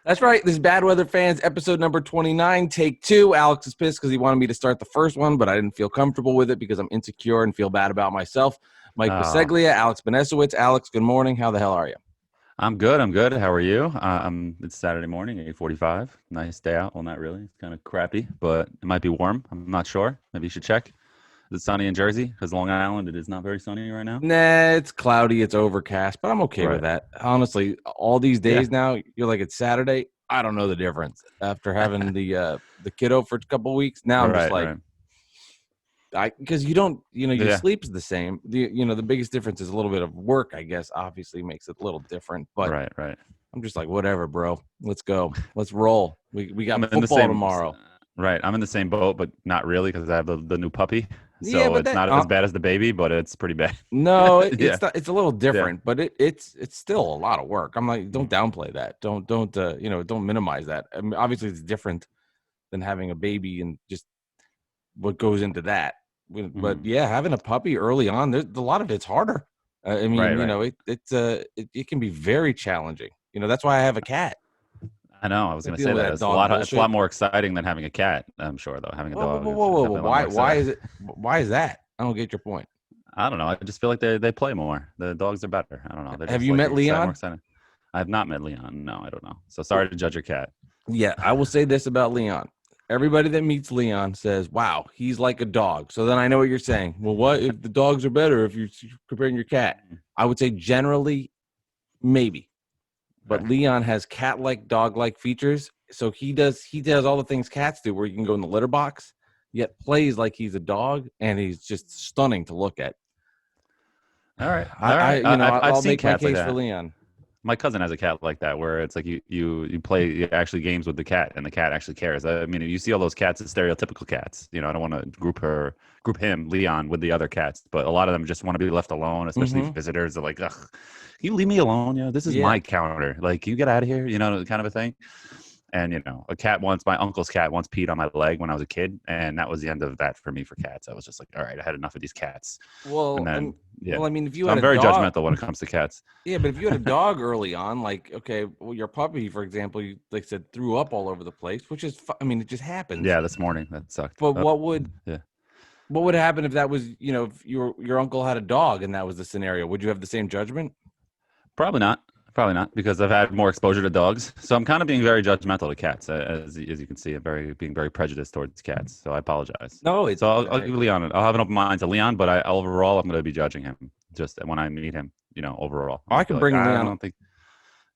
That's right. This is Bad Weather Fans, episode number 29, take 2. Alex is pissed because he wanted me to start the first one, but I didn't feel comfortable with it because I'm insecure and feel bad about myself. Mike Biseglia, Alex Benesowitz. Alex, good morning. How the hell are you? I'm good. How are you? It's Saturday morning, 8:45. Nice day out. Well, not really. It's kind of crappy, but it might be warm. I'm not sure. Maybe you should check. Is it sunny in Jersey? Because Long Island, it is not very sunny right now. Nah, it's cloudy. It's overcast, but I'm okay with that. Honestly, all these days now, you're like, it's Saturday. I don't know the difference. After having the kiddo for a couple of weeks, now I'm just like, because you don't, your sleep's the same. The biggest difference is a little bit of work, I guess. Obviously makes it a little different, but right. I'm just like, whatever, bro. Let's go. Let's roll. We got football tomorrow. Right. I'm in the same boat, but not really because I have the new puppy. So it's not as bad as the baby, but it's pretty bad. No, it's not, it's a little different, but it's still a lot of work. I'm like, don't downplay that. Don't minimize that. I mean, obviously it's different than having a baby and just what goes into that. But yeah, having a puppy early on, there's a lot of it's harder. I mean, it can be very challenging. That's why I have a cat. I know. I was going to say that it's a lot more exciting than having a cat. I'm sure, though, having a dog. Whoa. Why is it? Why is that? I don't get your point. I don't know. I just feel like they play more. The dogs are better. I don't know. Have you met Leon? I have not met Leon. No, I don't know. So sorry to judge your cat. Yeah, I will say this about Leon. Everybody that meets Leon says, wow, he's like a dog. So then I know what you're saying. Well, what if the dogs are better if you're comparing your cat? I would say generally, maybe. But Leon has cat-like, dog-like features. So he does all the things cats do where you can go in the litter box, yet plays like he's a dog, and he's just stunning to look at. All right. I'll make my case for Leon. My cousin has a cat like that, where it's like you play actually games with the cat, and the cat actually cares. I mean, you see all those cats as stereotypical cats. I don't want to group him, Leon, with the other cats, but a lot of them just want to be left alone, especially visitors. They're like, ugh, can you leave me alone? This is my counter. Like, you get out of here, kind of a thing. And, my uncle's cat once peed on my leg when I was a kid. And that was the end of that for me for cats. I was just like, all right, I had enough of these cats. Well, I'm very judgmental when it comes to cats. Yeah, but if you had a dog early on, like, okay, well, your puppy, for example, you, like I said, threw up all over the place, which is, it just happens. Yeah, this morning. That sucked. But what would happen if that was, if your uncle had a dog and that was the scenario? Would you have the same judgment? Probably not, because I've had more exposure to dogs. So I'm kind of being very judgmental to cats, as you can see. I'm being very prejudiced towards cats. So I apologize. No, I'll give Leon. I'll have an open mind to Leon, but overall I'm going to be judging him just when I meet him. Overall. I can bring Leon. I don't think.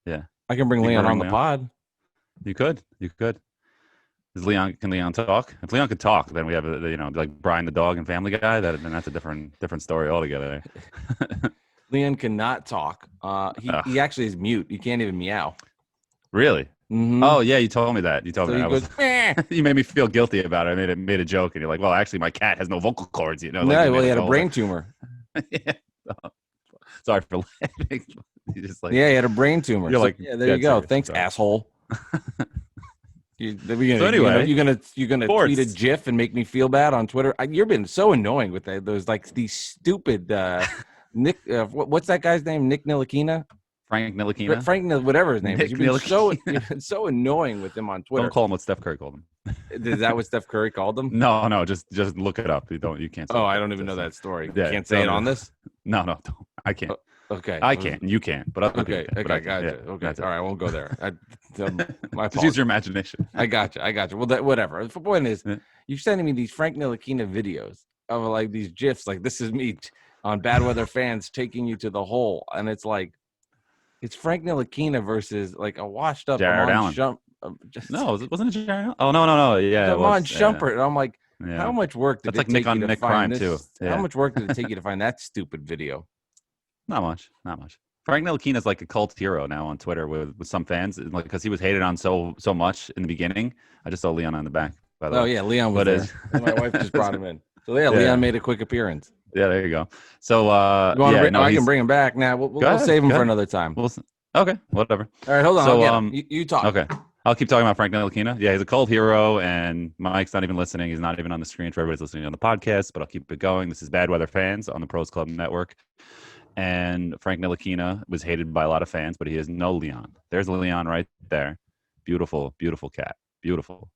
Yeah, I can bring Leon on the pod. You could. Can Leon talk? If Leon could talk, then we have like Brian the dog and Family Guy. Then that's a different story altogether. Leon cannot talk. He actually is mute. He can't even meow. Really? Mm-hmm. Oh yeah, you told me that. Goes, you made me feel guilty about it. I made a joke, and you're like, "Well, actually, my cat has no vocal cords." No, well, he had a brain tumor. Yeah. Sorry for laughing. He had a brain tumor. You're yeah, there you go. Serious. Thanks, asshole. You're gonna tweet a GIF and make me feel bad on Twitter. You've been so annoying with those these stupid. Nick, what's that guy's name? Nick Ntilikina? Frank Ntilikina? Whatever his name is. You've been so annoying with him on Twitter. Don't call him what Steph Curry called him. Is that what Steph Curry called him? No, just look it up. You can't. I don't even know that story. You can't say it on this? No, don't. I can't. Okay. I can't. You can't. But okay, gotcha. Yeah, okay, all right, I won't go there. Just use your imagination. I got you. Well, whatever. The point is, you're sending me these Frank Ntilikina videos of like these GIFs, like this is me on Bad Weather Fans taking you to the hole, and it's like it's Frank Ntilikina versus like a washed up Jared Allen. No, wasn't it Jared Allen? Oh no, yeah, Amon Shumpert. And I'm like, how much work did it take you to find this? Too. Yeah. How much work did it take you to find that stupid video? Not much. Frank Ntilikina is like a cult hero now on Twitter with some fans, like because he was hated on so much in the beginning. I just saw Leon on the back. By the way. Yeah, Leon was there. My wife just brought him in. So Leon made a quick appearance. Yeah, there you go. So I can bring him back now. We'll save him for another time. Okay, whatever. All right, hold on. So you talk. Okay, I'll keep talking about Frank Ntilikina. Yeah, he's a cult hero, and Mike's not even listening. He's not even on the screen for everybody's listening on the podcast. But I'll keep it going. This is Bad Weather Fans on the Pros Club Network. And Frank Ntilikina was hated by a lot of fans, but he has no Leon. There's Leon right there, Beautiful, beautiful cat. Beautiful.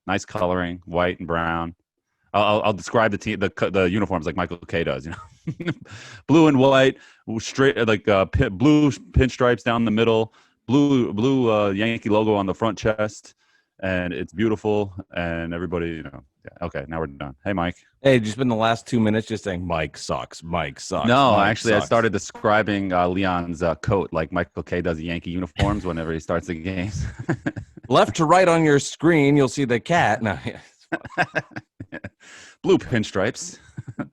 Nice coloring, white and brown. I'll describe the team, the uniforms like Michael K does. Blue and white, straight like blue pinstripes down the middle, blue Yankee logo on the front chest, and it's beautiful. And everybody, yeah. Okay, now we're done. Hey, Mike. Hey, just spend the last 2 minutes just saying Mike sucks. Mike sucks. No, Mike actually, sucks. I started describing Leon's coat like Michael K does the Yankee uniforms whenever he starts the games. Left to right on your screen, you'll see the cat. No, Blue pinstripes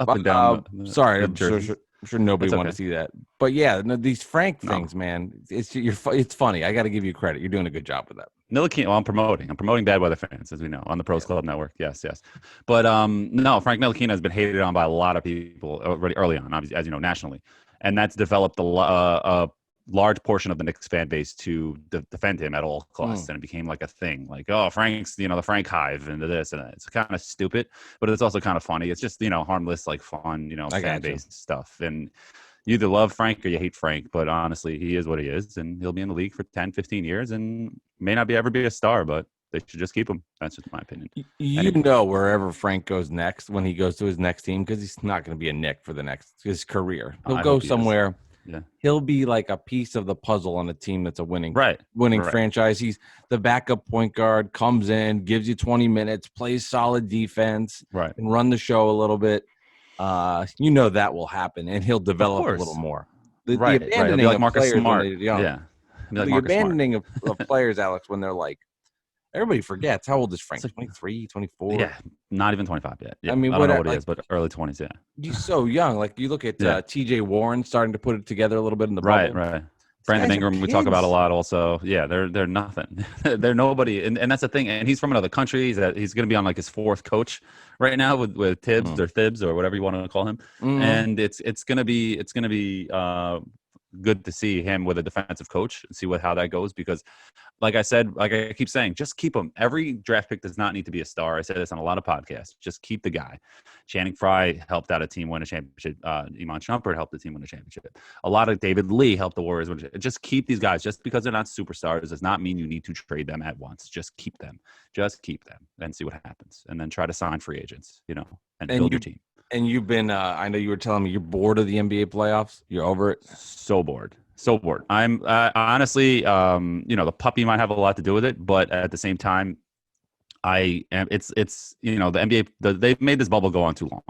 up and down. Sorry, the I'm jerseys. sure nobody That's wanted okay. to see that. But yeah, no, these Frank things, man, it's funny. I got to give you credit. You're doing a good job with that. Ntilikina, well, I'm promoting Bad Weather Fans, as we know, on the Pros Club Network. Yes. But no, Frank Ntilikina has been hated on by a lot of people already early on, obviously, as you know, nationally, and that's developed a large portion of the Knicks fan base to defend him at all costs, and it became like a thing. Like, oh, Frank's, the Frank Hive and this and that. It's kind of stupid, but it's also kind of funny. It's just harmless, like fun, fan base stuff. And you either love Frank or you hate Frank, but honestly, he is what he is, and he'll be in the league for 10, 15 years and may not ever be a star, but they should just keep him. That's just my opinion. Wherever Frank goes next, when he goes to his next team, because he's not going to be a Knick for his career. He'll go somewhere. Yeah. He'll be like a piece of the puzzle on a team that's a winning right. franchise. He's the backup point guard, comes in, gives you 20 minutes, plays solid defense, and run the show a little bit. That will happen, and he'll develop a little more. The abandoning like of Marcus players Smart. when they're young. Yeah. Like the abandoning of players, Alex, when they're like, everybody forgets. How old is Frank? 23, 24? Yeah, not even 25 yet. Yeah. I mean, I don't know what he is, but early 20s, yeah. He's so young. Like, you look at TJ Warren starting to put it together a little bit in the bubble. Right. Brandon Ingram, we talk about a lot also. Yeah, they're nothing. They're nobody. And that's the thing. And he's from another country. He's going to be on like his fourth coach right now with Tibbs or Thibs or whatever you want to call him. And it's going to be good to see him with a defensive coach and see how that goes, because like I keep saying, just keep him. Every draft pick does not need to be a star. I said this on a lot of podcasts. Just keep the guy. Channing Frye helped out a team win a championship. Iman Shumpert helped the team win a championship. A lot of David Lee helped the Warriors win. Just keep these guys. Just because they're not superstars does not mean you need to trade them at once. Just keep them. Just keep them and see what happens. And then try to sign free agents, and build your team. And you've been, I know you were telling me you're bored of the NBA playoffs. You're over it. So bored. I'm honestly, the puppy might have a lot to do with it, but at the same time, it's the NBA, they've made this bubble go on too long.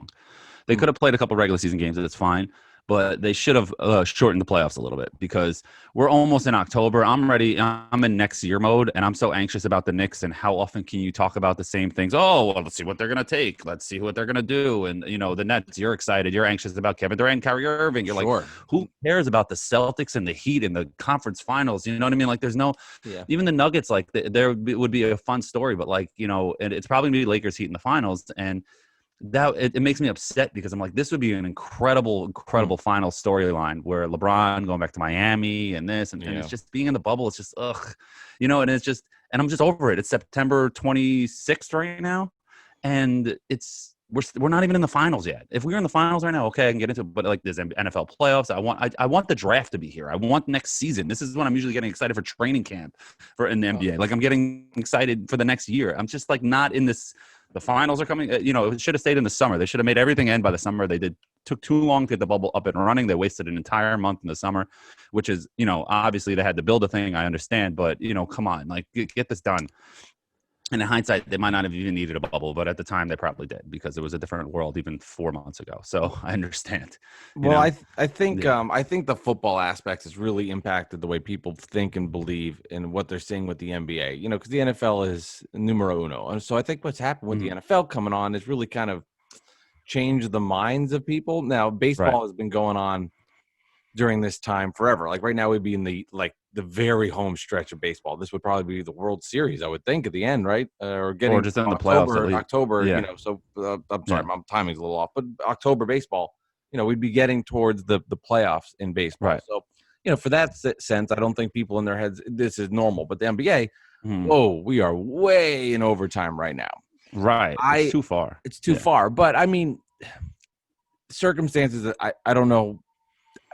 They could have played a couple regular season games. That's fine. But they should have shortened the playoffs a little bit, because we're almost in October. I'm ready. I'm in next year mode, and I'm so anxious about the Knicks. And how often can you talk about the same things? Oh, well, let's see what they're going to take. Let's see what they're going to do. And, the Nets, you're excited. You're anxious about Kevin Durant, Kyrie Irving. You're like, who cares about the Celtics and the Heat and the conference finals? You know what I mean? Like, there's no even the Nuggets, like, there would be a fun story. But, like, and it's probably going to be Lakers Heat in the finals. And that it makes me upset, because I'm like, this would be an incredible final storyline where LeBron going back to Miami and this and it's just being in the bubble. It's just and it's just, and I'm just over it. It's September 26th right now, and we're not even in the finals yet. If we were in the finals right now, okay, I can get into it. But like, there's NFL playoffs. I want the draft to be here. I want next season. This is when I'm usually getting excited for training camp in the NBA. Like, I'm getting excited for the next year. I'm just like not in this. The finals are coming. It should have stayed in the summer. They should have made everything end by the summer. Took too long to get the bubble up and running. They wasted an entire month in the summer, which is, obviously they had to build a thing. I understand, but come on, like, get this done. And in hindsight, they might not have even needed a bubble, but at the time they probably did, because it was a different world even 4 months ago. So I understand. Well, I think the football aspects has really impacted the way people think and believe in what they're seeing with the NBA. Because the NFL is numero uno, and so I think what's happened with the NFL coming on is really kind of changed the minds of people. Now, baseball has been going on during this time forever. Like, right now, we'd be in the very home stretch of baseball. This would probably be the World Series, I would think, at the end, right? Or just in the playoffs. October, So I'm sorry, my timing's a little off, but October baseball, we'd be getting towards the playoffs in baseball. Right. So, for that sense, I don't think people in their heads, this is normal. But the NBA, whoa, we are way in overtime right now. Right. It's too far. It's too far. But, I mean, circumstances that I don't know.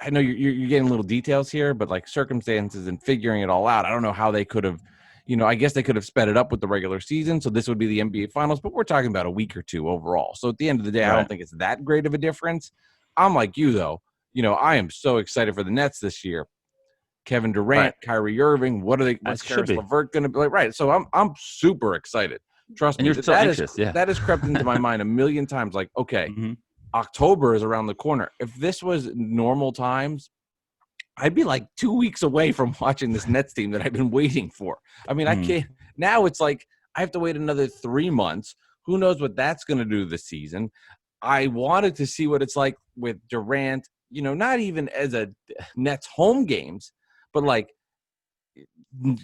I know you're getting little details here, but like circumstances and figuring it all out, I don't know how they could have, I guess they could have sped it up with the regular season. So this would be the NBA Finals, but we're talking about a week or two overall. So at the end of the day, I don't think it's that great of a difference. I'm like you, though. I am so excited for the Nets this year. Kevin Durant, Kyrie Irving, what's Karis LeVert going to be like? Right. So I'm super excited. Trust me. You're so anxious. That has crept into my mind a million times. Like, okay, October is around the corner. If this was normal times, I'd be like 2 weeks away from watching this Nets team that I've been waiting for. I mean, I can't. Now it's like I have to wait another 3 months. Who knows what that's going to do this season? I wanted to see what it's like with Durant, not even as a Nets home games, but like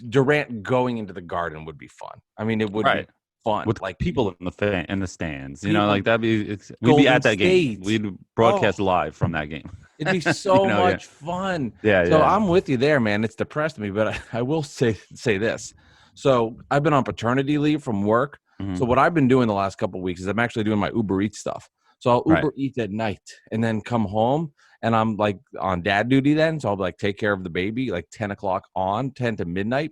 Durant going into the Garden would be fun. I mean, it would be fun with like people in the stands. Like that'd be. We'd be at that game. We'd broadcast live from that game. It'd be so much fun. Yeah. So I'm with you there, man. It's depressed me, but I will say this. So I've been on paternity leave from work. So what I've been doing the last couple of weeks is I'm actually doing my Uber Eats stuff. So I'll Uber Eats at night and then come home, and I'm like on dad duty then. So I'll like take care of the baby like 10 to midnight.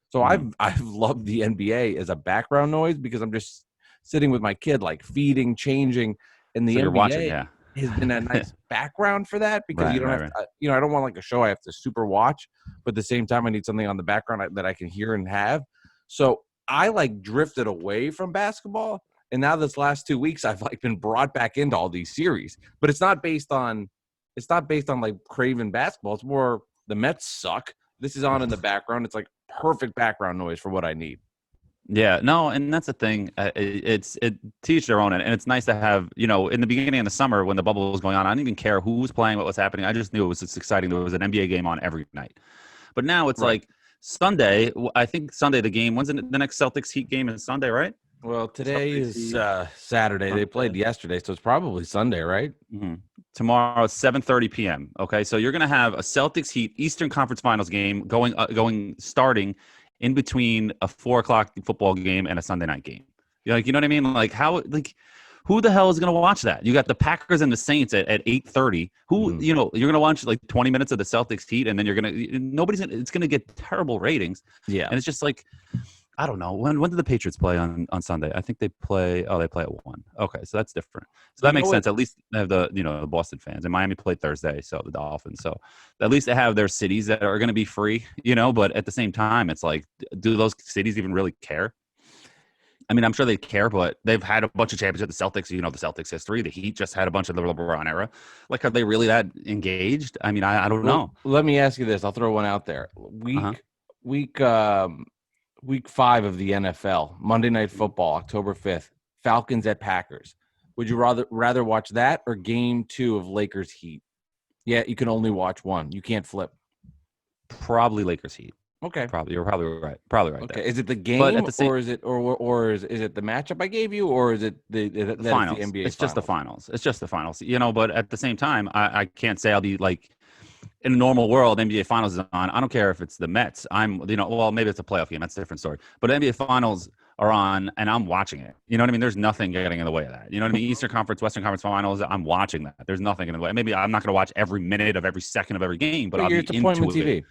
So I've loved the NBA as a background noise because I'm just sitting with my kid, like feeding, changing, and the NBA has been a nice background for that because you don't have to, I don't want like a show I have to super watch, but at the same time I need something on the background that I can hear and have. So I like drifted away from basketball, and now this last 2 weeks I've like been brought back into all these series, but it's not based on like craving basketball. It's more the Mets suck. This is on in the background. It's like perfect background noise for what I need. Yeah, no, and that's the thing. It's to each their own, and it's nice to have. In the beginning of the summer when the bubble was going on, I didn't even care who was playing, what was happening. I just knew it was just exciting. There was an NBA game on every night. But now it's like Sunday. I think Sunday the game. When's the next Celtics Heat game? Is Sunday, right? Well, today is Saturday. They played yesterday, so it's probably Sunday, right? Tomorrow, 7:30 p.m. Okay, so you're going to have a Celtics Heat Eastern Conference Finals game starting in between a 4:00 football game and a Sunday night game. You know what I mean? Like who the hell is going to watch that? You got the Packers and the Saints at 8:30. You're going to watch like 20 minutes of the Celtics Heat, and then it's going to get terrible ratings. Yeah, and it's just like. I don't know. When did the Patriots play on Sunday? I think they play at 1. Okay, so that's different. So that makes sense. At least they have the Boston fans. And Miami played Thursday, so the Dolphins. So at least they have their cities that are going to be free, but at the same time, it's like, do those cities even really care? I mean, I'm sure they care, but they've had a bunch of championships. The Celtics, the Celtics history. The Heat just had a bunch of the LeBron era. Like, are they really that engaged? I mean, I don't know. Let me ask you this. I'll throw one out there. Week 5 of the NFL, Monday Night Football, October 5th, Falcons at Packers. Would you rather watch that or Game 2 of Lakers Heat? Yeah, you can only watch one. You can't flip. Probably Lakers Heat. Okay. You're probably right. Probably right. Okay. There. Is it the game, or is it is it the matchup I gave you, or is it the finals? The NBA it's just the finals. It's just the finals. But at the same time, I can't say I'll be like. In a normal world, NBA Finals is on. I don't care if it's the Mets. Maybe it's a playoff game. That's a different story. But NBA Finals are on, and I'm watching it. You know what I mean? There's nothing getting in the way of that. You know what I mean? Eastern Conference, Western Conference Finals, I'm watching that. There's nothing in the way. Maybe I'm not going to watch every minute of every second of every game, but I'll be into TV.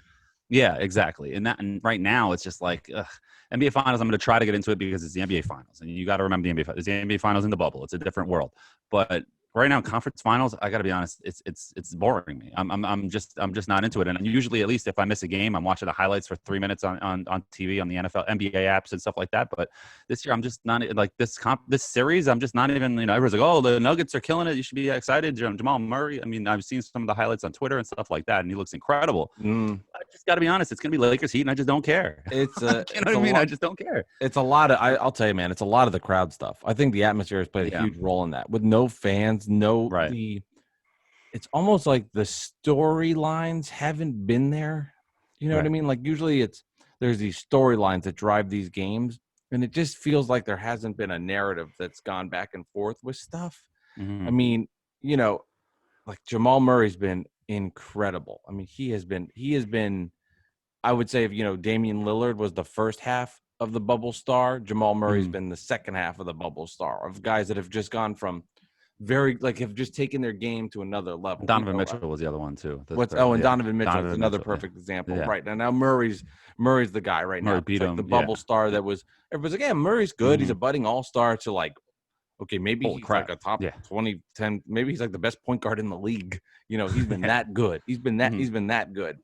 Yeah, exactly. And right now, it's just like NBA Finals. I'm going to try to get into it because it's the NBA Finals, and you got to remember the NBA. It's the NBA Finals in the bubble. It's a different world, but. Right now, conference finals, I got to be honest, it's boring me. I'm just not into it. And usually, at least if I miss a game, I'm watching the highlights for 3 minutes on TV on the NFL, NBA apps and stuff like that. But this year, I'm just not like this series. I'm just not even. Everyone's like, oh, the Nuggets are killing it. You should be excited. Jamal Murray. I mean, I've seen some of the highlights on Twitter and stuff like that, and he looks incredible. I just got to be honest. It's gonna be Lakers Heat, and I just don't care. It's you know what I mean? I just don't care. It's a lot of. I'll tell you, man. It's a lot of the crowd stuff. I think the atmosphere has played a huge role in that. With no fans, it's almost like the storylines haven't been there. You know what I mean? Like usually there's these storylines that drive these games, and it just feels like there hasn't been a narrative that's gone back and forth with stuff. I mean, like Jamal Murray's been incredible. I mean, he has been, I would say if, Damian Lillard was the first half of the bubble star, Jamal Murray's been the second half of the bubble star, of guys that have just gone from very like have just taken their game to another level. Donovan Mitchell was the other one too. Donovan Mitchell is another Mitchell, perfect example, yeah. right? Now Murray's the guy right Murray now. beat It's like him, the bubble star yeah. that was. Everybody's like, yeah, Murray's good. He's a Mhm. budding all-star to like, okay, maybe Holy he's crap. like a top Yeah. 20, 10. Maybe he's like the best point guard in the league. You know, he's been that good. He's been that good.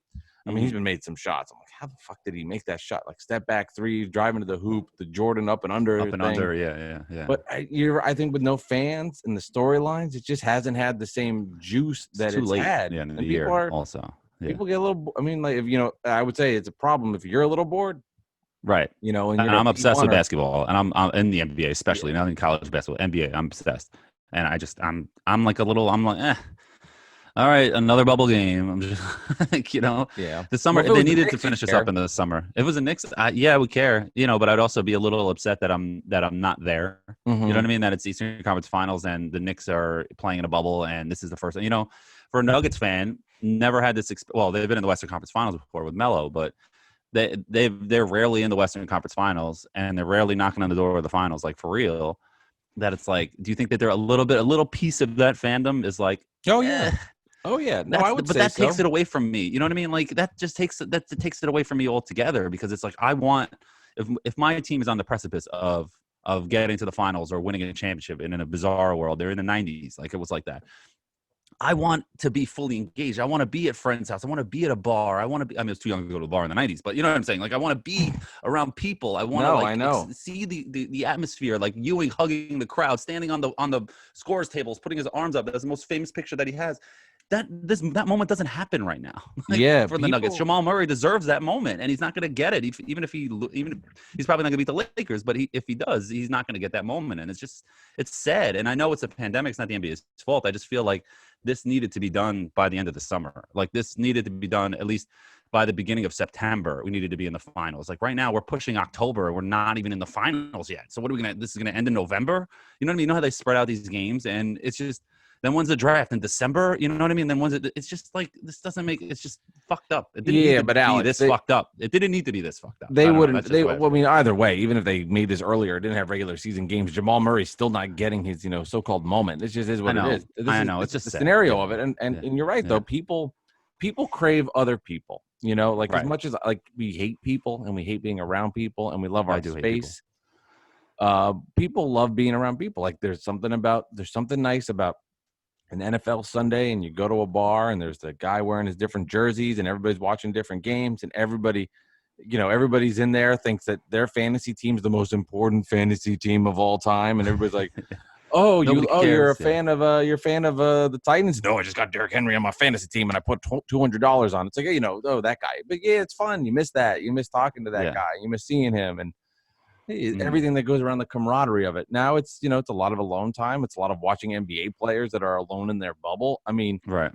I mean, he's been made some shots. I'm like, how the fuck did he make that shot? Like step back three, driving to the hoop, the Jordan up and under Up and thing. under, yeah. But I think with no fans and the storylines, it just hasn't had the same juice that too it's late. had. Yeah, in and the people year are also. Yeah. people get a little. I mean, like if I would say it's a problem if you're a little bored. Right. And And you're I'm a obsessed with P1 basketball, and I'm in the NBA, especially not in college basketball. NBA, I'm obsessed, and I'm like all right, another bubble game. I'm just like, Yeah. the summer Well, if it they was the needed to Knicks, finish you'd this care. up in the summer. If it was the Knicks, I would care, but I'd also be a little upset that I'm not there. Mhm. You know what I mean? That it's Eastern Conference Finals and the Knicks are playing in a bubble, and this is the first. For a Nuggets fan, never had this. Well, they've been in the Western Conference Finals before with Melo, but they're rarely in the Western Conference Finals, and they're rarely knocking on the door of the finals, like for real. That it's like, do you think that they're a little piece of that fandom is like, Oh yeah. Oh yeah. No, I would but say that so. takes it away from me. You know what I mean? Like that just takes it away from me altogether, because it's like I want, if my team is on the precipice of getting to the finals or winning a championship, and in a bizarre world, they're in the 90s, like it was like that. I want to be fully engaged. I want to be at friends' house. I want to be at a bar. I was too young to go to a bar in the 90s, but you know what I'm saying? Like, I want to be around people. I want I know. see the atmosphere, like Ewing hugging the crowd, standing on the scores tables, putting his arms up. That's the most famous picture that he has. That moment doesn't happen right now. For the Nuggets, Jamal Murray deserves that moment, and he's not going to get it. Even if he's probably not going to beat the Lakers, but if he does, he's not going to get that moment. And it's sad. And I know it's a pandemic; it's not the NBA's fault. I just feel like this needed to be done by the end of the summer. Like this needed to be done at least by the beginning of September. We needed to be in the finals. Like right now, we're pushing October, and we're not even in the finals yet. So what are we gonna? This is gonna end in November. You know what I mean? You know how they spread out these games, and it's just. Then when's the draft in December? You know what I mean? Then it's just like this doesn't make. It's just fucked up. It didn't need to be this fucked up. It didn't need to be this fucked up. They wouldn't. I mean, either way, even if they made this earlier, didn't have regular season games. Jamal Murray's still not getting his so-called moment. This just is what it is. I know. It's just the sad. scenario of it, and you're right though. People crave other people. As much as like we hate people and we hate being around people and we love our space. People love being around people. Like there's something nice about an NFL Sunday, and you go to a bar and there's the guy wearing his different jerseys and everybody's watching different games, and everybody's in there thinks that their fantasy team's the most important fantasy team of all time, and everybody's like, you're a fan of the Titans. No, I just got Derrick Henry on my fantasy team and I put $200 on it. It's like, that guy. But yeah, it's fun. You miss that. You miss talking to that guy. You miss seeing him, and everything that goes around the camaraderie of it. Now it's it's a lot of alone time. It's a lot of watching NBA players that are alone in their bubble. I mean, right.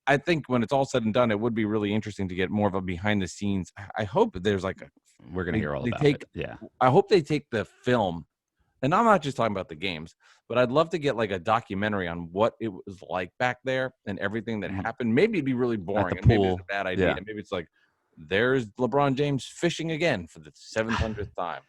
I think when it's all said and done, it would be really interesting to get more of a behind the scenes. I hope that there's like we're gonna hear all about it. Yeah. I hope they take the film, and I'm not just talking about the games, but I'd love to get like a documentary on what it was like back there and everything that happened. Maybe it'd be really boring. And maybe it's a bad idea. And maybe it's like there's LeBron James fishing again for the 700th time.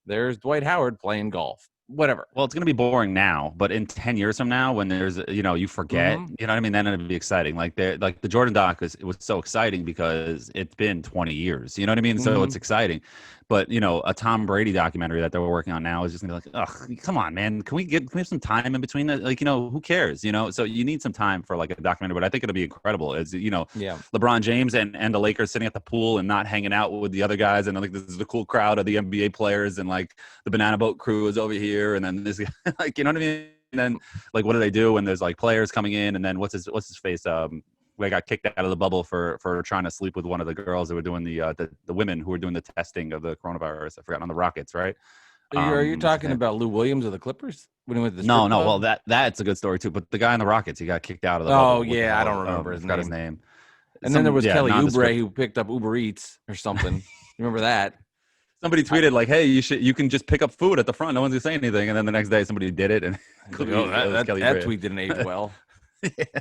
There's Dwight Howard playing golf. Whatever. Well, it's going to be boring now, but in 10 years from now, when there's, you forget, you know what I mean? Then it'll be exciting. Like the Jordan doc it was so exciting because it's been 20 years, you know what I mean? So it's exciting. But, a Tom Brady documentary that they're working on now is just going to be like, oh, come on, man. Can we have some time in between that? Like, who cares, So you need some time for like a documentary, but I think it'll be incredible. It's, LeBron James and the Lakers sitting at the pool and not hanging out with the other guys. And like, this is the cool crowd of the NBA players, and like the Banana Boat crew is over here. And then this, like, you know what I mean? And then like, what do they do when there's like players coming in? And then what's his face? They got kicked out of the bubble for trying to sleep with one of the girls that were doing the women who were doing the testing of the coronavirus. I forgot, on the Rockets, right? Are you talking about Lou Williams of the Clippers? When he went to the no. Well, that's a good story too. But the guy on the Rockets, he got kicked out of the bubble. Oh yeah, I don't remember his name. And then there was Kelly Oubre who picked up Uber Eats or something. You remember that? Somebody tweeted like, "Hey, you can just pick up food at the front. No one's gonna say anything." And then the next day, somebody did it, and that tweet didn't age well. Yeah.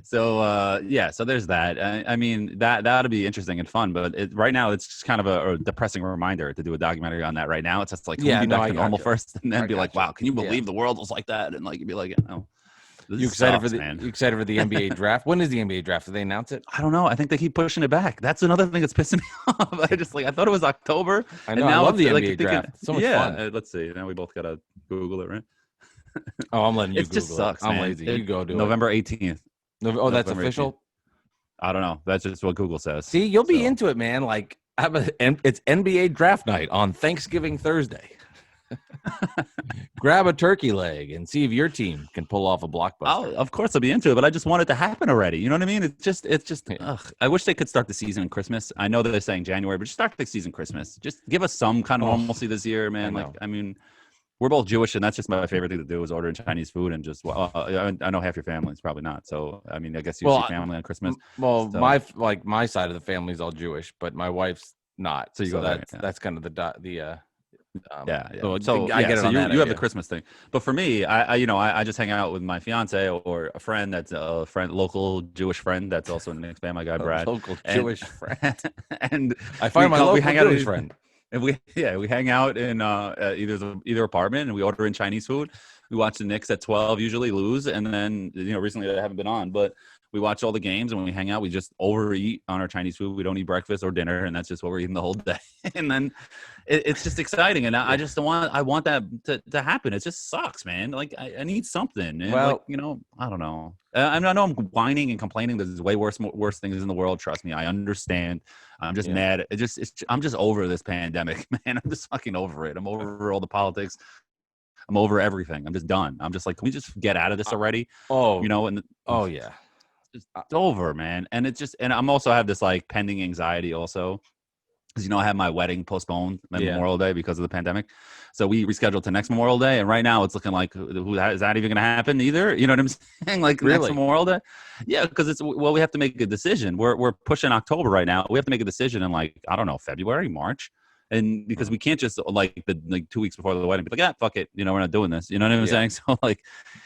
So there's that. I mean, that ought to be interesting and fun, but right now it's just kind of a depressing reminder to do a documentary on that right now. It's just like, can we be back to normal first, and then be like, wow, can you believe the world was like that? And like, you'd be like, You excited sucks, for the man. you excited for the NBA draft? When is the NBA draft? Did they announce it? I don't know. I think they keep pushing it back. That's another thing that's pissing me off. I thought it was October. I know. And I now love it's the like NBA thinking, draft. It's so much fun. let's see. Now we both gotta Google it, right? Oh, I'm letting you It just Google sucks, it. I'm man. lazy. You go do November 18th. Oh, that's November 18th. official? I don't know. That's just what Google says. See, you'll be So, into it, man. Like, it's NBA draft night on Thanksgiving Thursday. Grab a turkey leg and see if your team can pull off a blockbuster. Of course I'll be into it, but I just want it to happen already. You know what I mean? It's just ugh. I wish they could start the season in Christmas. I know that they're saying January, but just start the season Christmas. Just give us some kind of normalcy this year, man. I mean, we're both Jewish, and that's just my favorite thing to do is ordering Chinese food and just. I know half your family is probably not, so I mean, I guess you see family on Christmas. Well, so. my side of the family is all Jewish, but my wife's not. So you go there. That's kind of Yeah. So I get it. On that you have the Christmas thing, but for me, I just hang out with my fiance or a friend that's a local Jewish friend that's also an Knicks fan. My guy Brad, local Jewish friend, and I find my local Jewish friend. And we hang out in either apartment and we order in Chinese food. We watch the Knicks at 12, usually lose, and then recently I haven't been on, but we watch all the games and when we hang out, we just overeat on our Chinese food. We don't eat breakfast or dinner, and that's just what we're eating the whole day. And then it's just exciting, and I want that to happen. It just sucks, man. Like I need something. And I don't know. I know I'm whining and complaining. There's way worse things in the world. Trust me, I understand. I'm just mad. I'm just over this pandemic, man. I'm just fucking over it. I'm over all the politics. I'm over everything. I'm just done. I'm just like, can we just get out of this already? Yeah. It's over, man. And and I'm also have this like pending anxiety also. Because I have my wedding postponed Memorial Day because of the pandemic. So we rescheduled to next Memorial Day. And right now it's looking like, is that even going to happen either? You know what I'm saying? Like really? Next Memorial Day? Yeah, because we have to make a decision. We're pushing October right now. We have to make a decision in February, March. And because we can't just like 2 weeks before the wedding be like, fuck it. We're not doing this. You know what I'm saying? So like,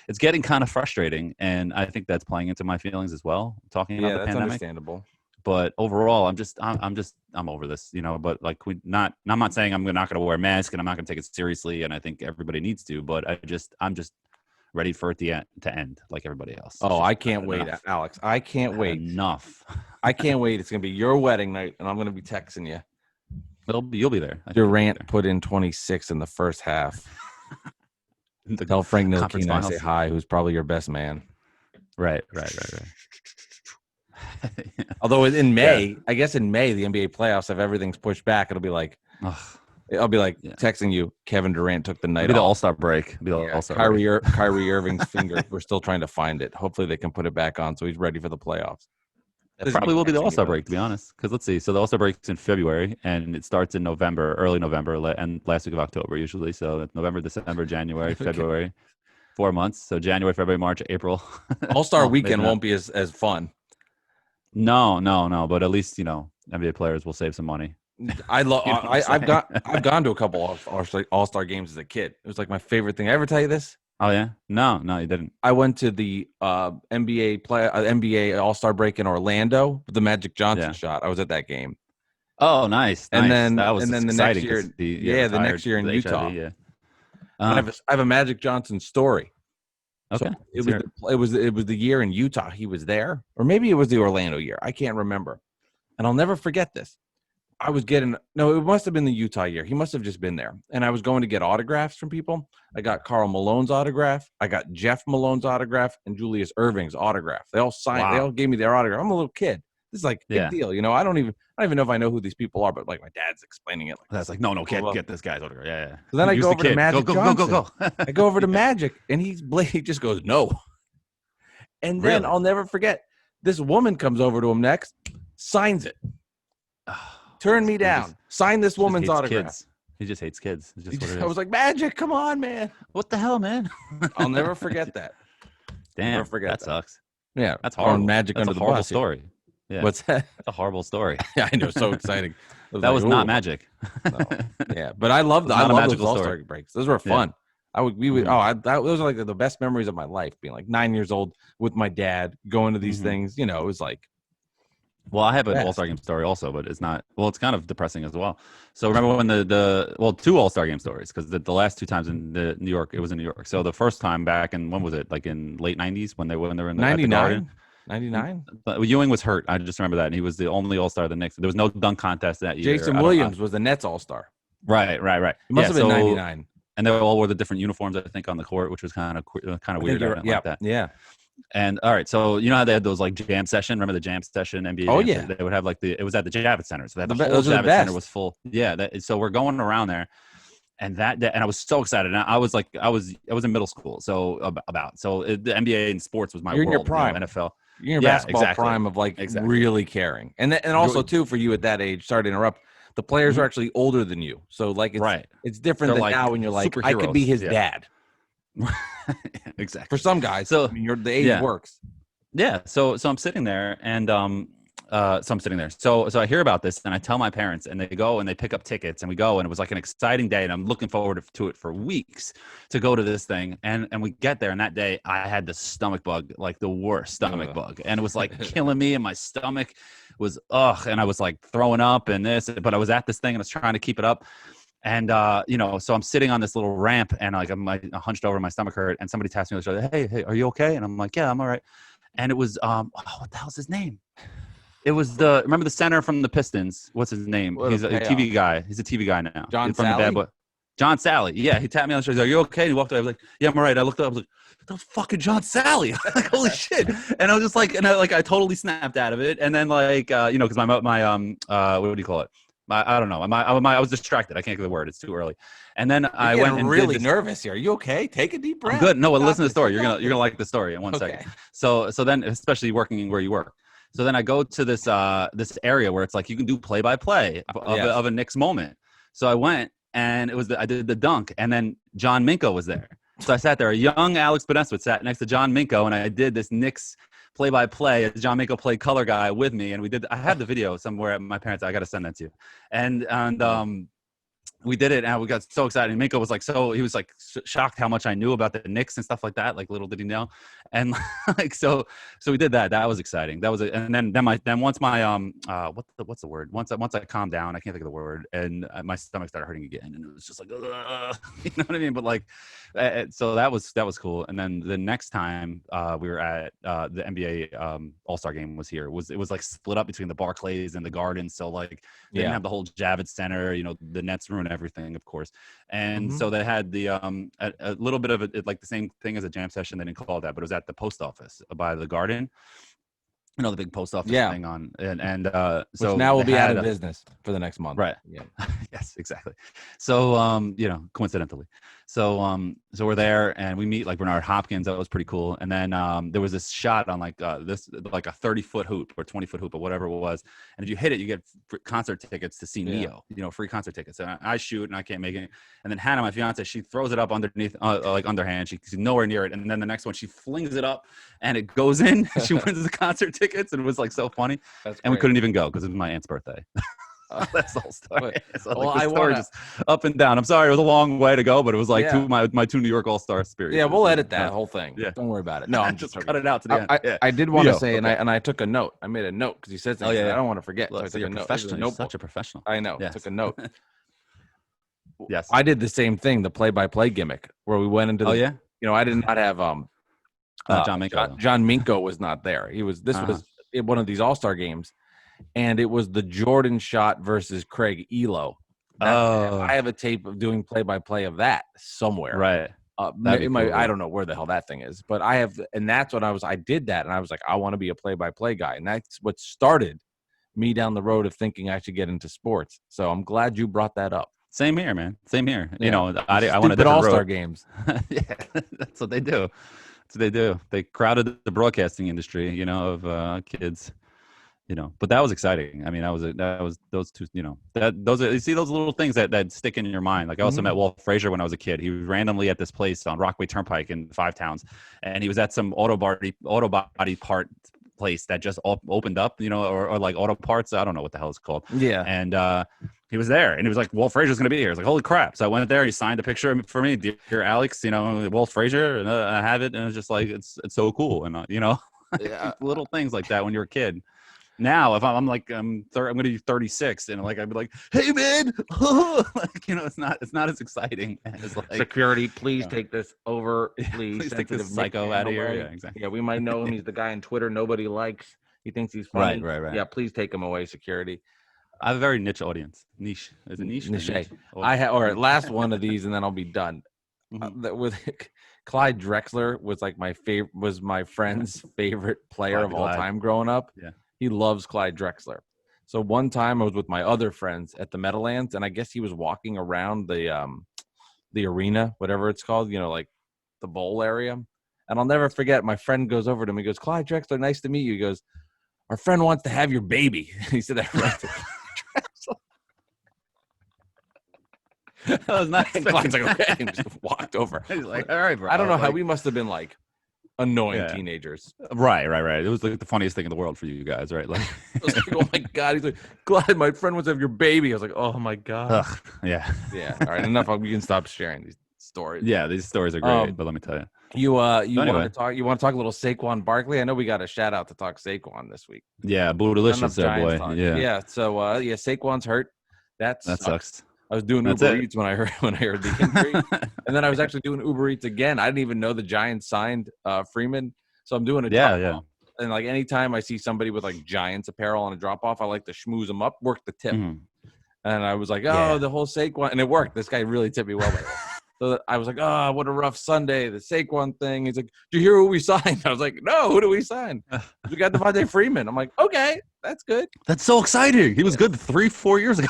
it's getting kind of frustrating. And I think that's playing into my feelings as well. Talking about the that's pandemic. Understandable. But overall, I'm over this, But like, I'm not saying I'm not going to wear a mask and I'm not going to take it seriously. And I think everybody needs to. But I'm just ready for it to end like everybody else. Oh, I can't wait, Alex. I can't wait. Enough. I can't wait. It's going to be your wedding night, and I'm going to be texting you. You'll be there. Durant put in 26 in the first half. Tell Frank Ntilikina I say hi, who's probably your best man. Right. Although in May, I guess in May, the NBA playoffs, if everything's pushed back, it'll be like, I'll be like texting you, Kevin Durant took the night off. The All-Star break. Kyrie Irving's finger. We're still trying to find it. Hopefully they can put it back on so he's ready for the playoffs. It probably will be the All-Star break, to be honest. Because let's see. So the All-Star break's in February, and it starts in early November, and last week of October usually. So that's November, December, January, February, 4 months. So January, February, March, April. All-Star weekend won't be as fun. No. But at least NBA players will save some money. I've gone to a couple All-Star games as a kid. It was like my favorite thing. I ever tell you this? Oh yeah, no, you didn't. I went to the NBA All-Star break in Orlando with the Magic Johnson shot. I was at that game. Oh, nice. And then that was the next year, the next year in Utah. HIV, I have a Magic Johnson story. Okay, so it was the year in Utah he was there, or maybe it was the Orlando year. I can't remember, and I'll never forget this. It must have been the Utah year. He must have just been there. And I was going to get autographs from people. I got Karl Malone's autograph. I got Jeff Malone's autograph and Julius Irving's autograph. They all signed. Wow. They all gave me their autograph. I'm a little kid. This is like a big deal. I don't even know if I know who these people are, but like my dad's explaining it. That's like, no, can't get this guy's autograph. Yeah. So then I go over to Magic Johnson. Go. I go over to Magic and he just goes, no. And then I'll never forget. This woman comes over to him next, signs it. Turn me down. Sign this woman's autograph. Kids. He just hates kids. It's just what it is. I was like, Magic, come on, man. What the hell, man? I'll never forget that. Damn, never forget that sucks. Yeah, that's horrible. Magic that's under a the bus. Story. Yeah. What's that? That's a horrible story. Yeah, I know. So exciting. That was not Magic. No. Yeah, but I love those All-Star breaks. Those were fun. Yeah. Those are like the best memories of my life. Being like 9 years old with my dad, going to these things. It was like. Well, I have an Fast. All-Star game story also, but it's not. Well, it's kind of depressing as well. So remember when two All-Star game stories, because the last two times in New York, it was in New York. So the first time back in, when was it? Like in late '90s when they were at the Garden. 99. But Ewing was hurt. I just remember that, and he was the only All-Star of the Knicks. There was no dunk contest that year. Jason Williams was the Nets All-Star. Right. It must have been 99. And they all wore the different uniforms, I think, on the court, which was kind of weird. I didn't like that. Yeah. And all right, so you know how they had those like jam session? Remember the jam session NBA? Oh, jam yeah. session? They would have like it was at the Javits Center, so that the whole Those are the Javits Center best. was full. Yeah, so we're going around there, and that day, and I was so excited. And I was in middle school, so the NBA and sports was my You're in world. your prime. NFL. You're in your basketball prime of really caring, and also too for you at that age. Sorry to interrupt. The players are actually older than you, so like it's different than like now when you're like I could be his dad. Exactly. For some guys, so the age works. Yeah. So I'm sitting there, and So I hear about this, and I tell my parents, and they go and they pick up tickets, and we go, and it was like an exciting day, and I'm looking forward to it for weeks to go to this thing, and we get there, and that day I had the stomach bug, like the worst stomach bug, and it was like killing me, and my stomach was and I was like throwing up and this, but I was at this thing and I was trying to keep it up. And, so I'm sitting on this little ramp, and like I'm hunched over, my stomach hurt, and somebody taps me on the shoulder. Hey, are you okay? And I'm like, yeah, I'm all right. And it was, what the hell's his name? It was remember the center from the Pistons? What's his name? He's a TV guy. He's a TV guy now. John from Sally? The Bad Boy. John Sally. Yeah, he tapped me on the shoulder. Are you okay? And he walked away. I was like, yeah, I'm all right. I looked up. I was like, that was fucking John Sally. like, holy shit. And I was just like, I totally snapped out of it. And then because my what do you call it? I don't know. I was distracted. I can't get the word. It's too early. And then I went and really nervous here. Are you okay? Take a deep breath. I'm good. No, listen to the story. You're gonna like the story in one second. So then, especially working where you work. So then I go to this area where it's like you can do play-by-play of a Knicks moment. So I went, and I did the dunk, and then John Minko was there. So I sat there. A young Alex Beneswitz sat next to John Minko, and I did this Knicks play-by-play as John Minko played color guy with me, and I had the video somewhere at my parents'. I got to send that to you. And we did it, and we got so excited. And Minko was like, he was like shocked how much I knew about the Knicks and stuff like that. Like, little did he know. And so we did that. That was exciting. That was it. And then once my what's the word? Once I calmed down, I can't think of the word, and my stomach started hurting again, and it was just like, you know what I mean? But like, so that was cool. And then the next time we were at the NBA All-Star game was here. It was like split up between the Barclays and the Garden. So like they didn't have the whole Javits Center. The Nets ruined everything, of course. And so they had the a little bit of it, like the same thing as a jam session. They didn't call it that, but it was at the post office by the Garden. The big post office thing on, and so which now will be out of business for the next month, right? Yeah, yes, exactly. So coincidentally, so we're there, and we meet like Bernard Hopkins. That was pretty cool. And then there was this shot on like a 30-foot hoop or 20-foot hoop or whatever it was, and if you hit it, you get concert tickets to see Neo. Free concert tickets. And I shoot, and I can't make it. And then Hannah, my fiance, she throws it up underneath, like underhand. She's nowhere near it. And then the next one, she flings it up, and it goes in. She wins the concert tickets, and it was like so funny. And we couldn't even go because it was my aunt's birthday. That's the whole story. So I story just up and down. I'm sorry, it was a long way to go, but it was like my two New York All-Star spirit. Yeah, we'll edit that whole thing. Yeah, don't worry about it. No, I'm just cut it out to the end. I did want to say, and I took a note. I made a note because you said something. I don't want to forget. Look, so I took a note. You're such a professional. I know. Yes. Took a note. Yes, I did the same thing. The play-by-play gimmick where we went into. I did not have John Minko. John Minko was not there. Was one of these All-Star games, and it was the Jordan shot versus Craig Elo. I have a tape of doing play-by-play of that somewhere. Right. I don't know where the hell that thing is, but I have, and that's when I did that, and I was like, I want to be a play-by-play guy, and that's what started me down the road of thinking I should get into sports. So I'm glad you brought that up. Same here, man. Same here. Yeah. I want to All-Star games. Yeah, that's what they do. They crowded the broadcasting industry, of kids. But that was exciting. I mean, that was those two. Those are, you see those little things that stick in your mind. Like I also met Walt Frazier when I was a kid. He was randomly at this place on Rockaway Turnpike in Five Towns, and he was at some auto body part place that just opened up, or like auto parts. I don't know what the hell it's called. Yeah. And he was there, and he was like, Walt Frazier's going to be here. I was like, holy crap. So I went there. He signed a picture for me. Dear Alex, Walt Frazier, and I have it. And it's just like, it's so cool. And, little things like that when you're a kid. Now, if I'm like I'm going to be 36, and like I'd be like, "Hey, man," like, it's not as exciting as like Security, please take this over. please take Sensitive this psycho nickname out of here. away. Yeah, exactly. Yeah, we might know him. He's the guy on Twitter nobody likes. He thinks he's funny. Right. Yeah, please take him away, security. I have a very niche audience. Niche. Is it niche? Or Niche. niche? I have, or last one of these, and then I'll be done. Mhm. With Clyde Drexler was like my favorite, was my friend's favorite player of all time growing up. Yeah. He loves Clyde Drexler. So one time I was with my other friends at the Meadowlands, and I guess he was walking around the arena, whatever it's called, like the bowl area. And I'll never forget, my friend goes over to him. He goes, "Clyde Drexler, nice to meet you." He goes, "Our friend wants to have your baby." He said that right to Drexler. That was nice. And Clyde's like, "Okay," and just walked over. He's like, "All right, bro." I don't know how we must have been like annoying Yeah. teenagers. Right. It was like the funniest thing in the world for you guys, right? Like, I was like, "Oh my god!" He's like, "Clyde, my friend wants to have your baby." I was like, "Oh my god." ugh, yeah. Yeah. All right. Enough. We can stop sharing these stories. Yeah, these stories are great, but let me tell you. You anyway. want to talk? You want to talk a little Saquon Barkley? I know we got a shout out to talk Saquon this week. Yeah, Not bootylicious, enough there, boy. Giants talk. Yeah. Yeah. So Saquon's hurt. That sucks. I was doing That's Uber it. Eats when I heard the injury, and then I was actually doing Uber Eats again. I didn't even know the Giants signed Freeman, so I'm doing a drop off. And like anytime I see somebody with like Giants apparel on a drop off, I like to schmooze them up, work the tip. Mhm. And I was like, the whole Saquon, and it worked. This guy really tipped me well. By the way. So I was like, what a rough Sunday. The Saquon thing. He's like, "Do you hear who we signed?" I was like, "No, who do we sign?" "We got Devontae Freeman." I'm like, "Okay, that's good." That's so exciting. He was good 3-4 years ago.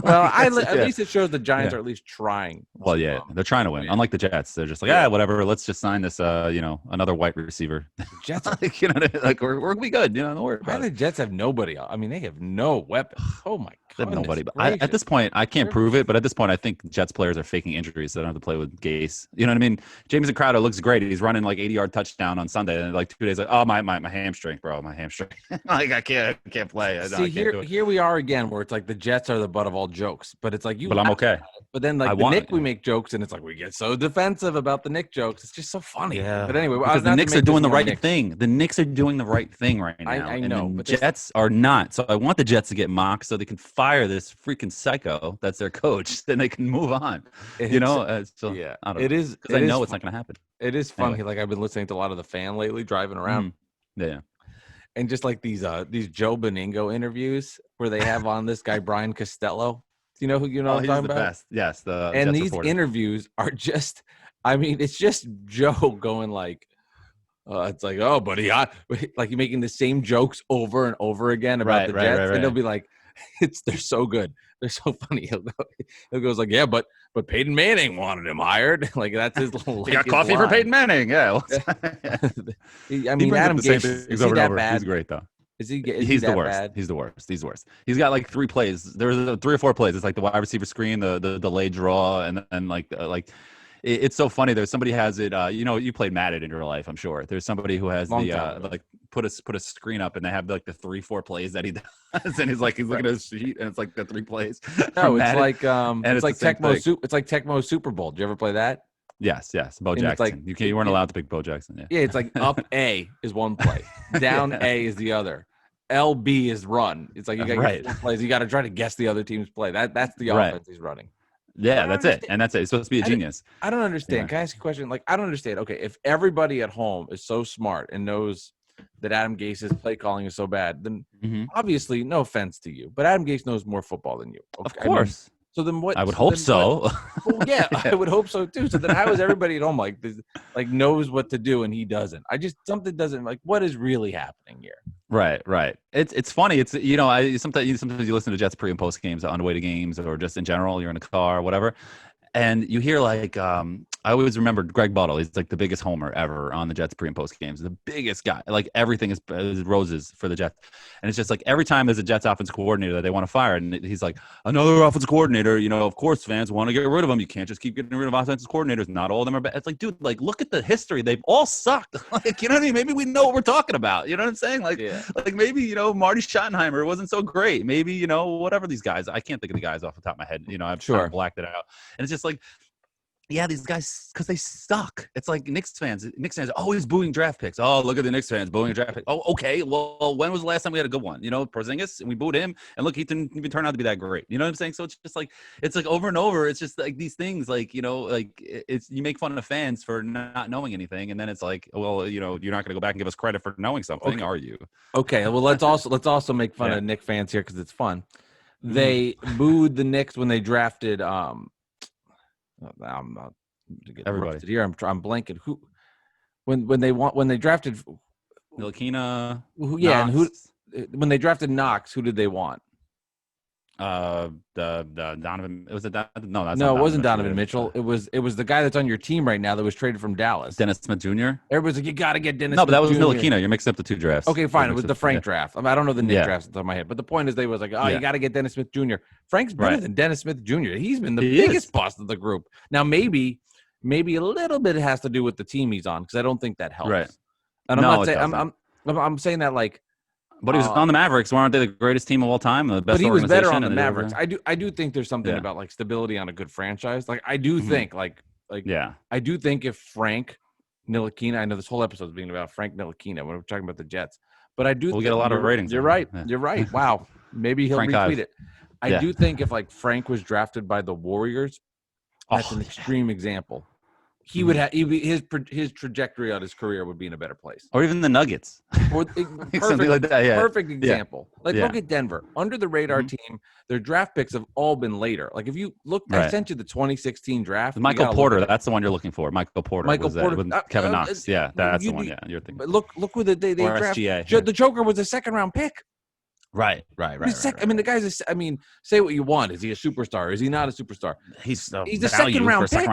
Well, at least it shows the Giants are at least trying. Well, yeah, they're trying to win. Yeah. Unlike the Jets, they're just like, whatever. Let's just sign this, another white receiver. Jets, like, like we're be good. Don't worry about it. The Jets have nobody. I mean, they have no weapons. Oh my They god, have nobody. But at this point, I can't prove it. But at this point, I think Jets players are faking injuries. So they don't have to play with Gase. You know what I mean? Jameson Crowder looks great. He's running like 80-yard touchdown on Sunday, and like 2 days, like, "Oh, my hamstring, bro, my hamstring." Like I can't play. See, here we are again, where it's like the Jets are the butt of all jokes, but it's like you. But I'm okay. But then like Nick, we make jokes, and it's like we get so defensive about the Nick jokes. It's just so funny. Yeah. But anyway, because the Knicks are doing the right thing. The Knicks are doing the right thing right now. I know, and but the Jets are not. So I want the Jets to get mocked so they can fire this freaking psycho that's their coach. Then they can move on. So it is. Because I know it's not going to happen. It is funny. Anyway. Like I've been listening to a lot of The Fan lately, driving around. Yeah. And just like these Joe Beningo interviews where they have on this guy Brian Costello. Do you know who I'm talking about? Best. Yes, and Jets these reporter. Interviews are just. I mean, it's just Joe going like, it's like, "Oh, buddy," like you're making the same jokes over and over again about the Jets, and they'll be like, they're so good, they're so funny. He'll goes like, "Yeah, but Peyton Manning wanted him hired." Like that's his little. He got coffee for Peyton Manning. Yeah. I mean, Adam Gase is he that bad? He's great though. He's the worst. bad? He's the worst. He's got like 3 plays. There's 3 or 4 plays. It's like the wide receiver screen, the delayed draw, and like it's so funny. There's somebody has it. You played Madden in your life, I'm sure. There's somebody who has like put a screen up, and they have like the 3-4 plays that he does, and he's looking at his sheet, and it's like the 3 plays. No, it's like it's like Tecmo Super Bowl. Did you ever play that? Yes. Bo Jackson. You weren't allowed to pick Bo Jackson. Yeah, it's like up A is one play, down A is the other. LB is run. It's like you got your 4 plays. You got to try to guess the other team's play. That's the offense he's running. Yeah, that's it. And that's it. It's supposed to be a genius. I don't understand. Can I ask you a question? Like, I don't understand. Okay, if everybody at home is so smart and knows that Adam Gase's play calling is so bad, then obviously, no offense to you, but Adam Gase knows more football than you. Okay? Of course. So then what? I would hope so. Well, yeah, I would hope so too. So then how is everybody at home like knows what to do and he doesn't? Something doesn't what is really happening here? Right. It's funny. It's sometimes you listen to Jets pre and post games on the way to games or just in general. You're in a car or whatever, and you hear I always remember Greg Buttle. He's like the biggest homer ever on the Jets pre and post games. The biggest guy. Like everything is roses for the Jets. And it's just like every time there's a Jets offensive coordinator that they want to fire, and he's like, "Another offensive coordinator. Of course fans want to get rid of him. You can't just keep getting rid of offensive coordinators. Not all of them are bad." It's like, dude, look at the history. They've all sucked. You know what I mean? Maybe we know what we're talking about. You know what I'm saying? Like maybe Marty Schottenheimer wasn't so great. Maybe whatever these guys. I can't think of the guys off the top of my head. I've sort of blacked it out. And it's just like, Yeah, these guys, because they suck. It's like Knicks fans. Knicks fans are always booing draft picks. Oh, look at the Knicks fans booing draft picks. Oh, okay. Well, when was the last time we had a good one? Porzingis, and we booed him, and look, he didn't even turn out to be that great. You know what I'm saying? So it's like over and over. It's just like these things, like it's you make fun of fans for not knowing anything, and then it's like, well, you're not going to go back and give us credit for knowing something, are you? Okay. Well, let's also make fun of Knicks fans here because it's fun. They booed the Knicks when they drafted. I'm not to get Everybody here. I'm blanking. Who when they drafted Ntilikina, and who when they drafted Knox, who did they want? The Donovan. Was it that? No, that's no, not it wasn't Donovan Mitchell. Mitchell. It was the guy that's on your team right now that was traded from Dallas. Dennis Smith Jr. Everybody's like, you got to get Dennis. No, but that was Jr. Ntilikina. You're mixing up the two drafts. Okay, fine. It was the Frank draft. I don't know the Nick drafts off the top of my head, but the point is, they was like, you got to get Dennis Smith Jr. Frank's better than Dennis Smith Jr. He's been the biggest bust of the group. Now, maybe a little bit has to do with the team he's on because I don't think that helps. Right. And I'm saying that like. But he was on the Mavericks. Aren't they the greatest team of all time? The best. But he was better on the Mavericks. I do think there's something about like stability on a good franchise. Like I do think I do think if Frank Ntilikina, I know this whole episode is being about Frank Ntilikina when we're talking about the Jets, but I do. We'll get a lot of ratings. You're right. Yeah. You're right. Wow. Maybe he'll retweet it. I do think if like Frank was drafted by the Warriors, that's an extreme example. He would have his trajectory on his career would be in a better place, or even the Nuggets, or something like that. Perfect example. Like look at Denver, under the radar team. Their draft picks have all been later. Like if you look, I sent you the 2016 draft. Michael Porter, that's the one you're looking for. Michael Porter, with Kevin Knox. That's the one. Yeah, you're thinking. But look who they drafted. The Joker was a second-round pick. Right. I mean, the guy's. Say what you want. Is he a superstar? Is he not a superstar? He's a second-round pick.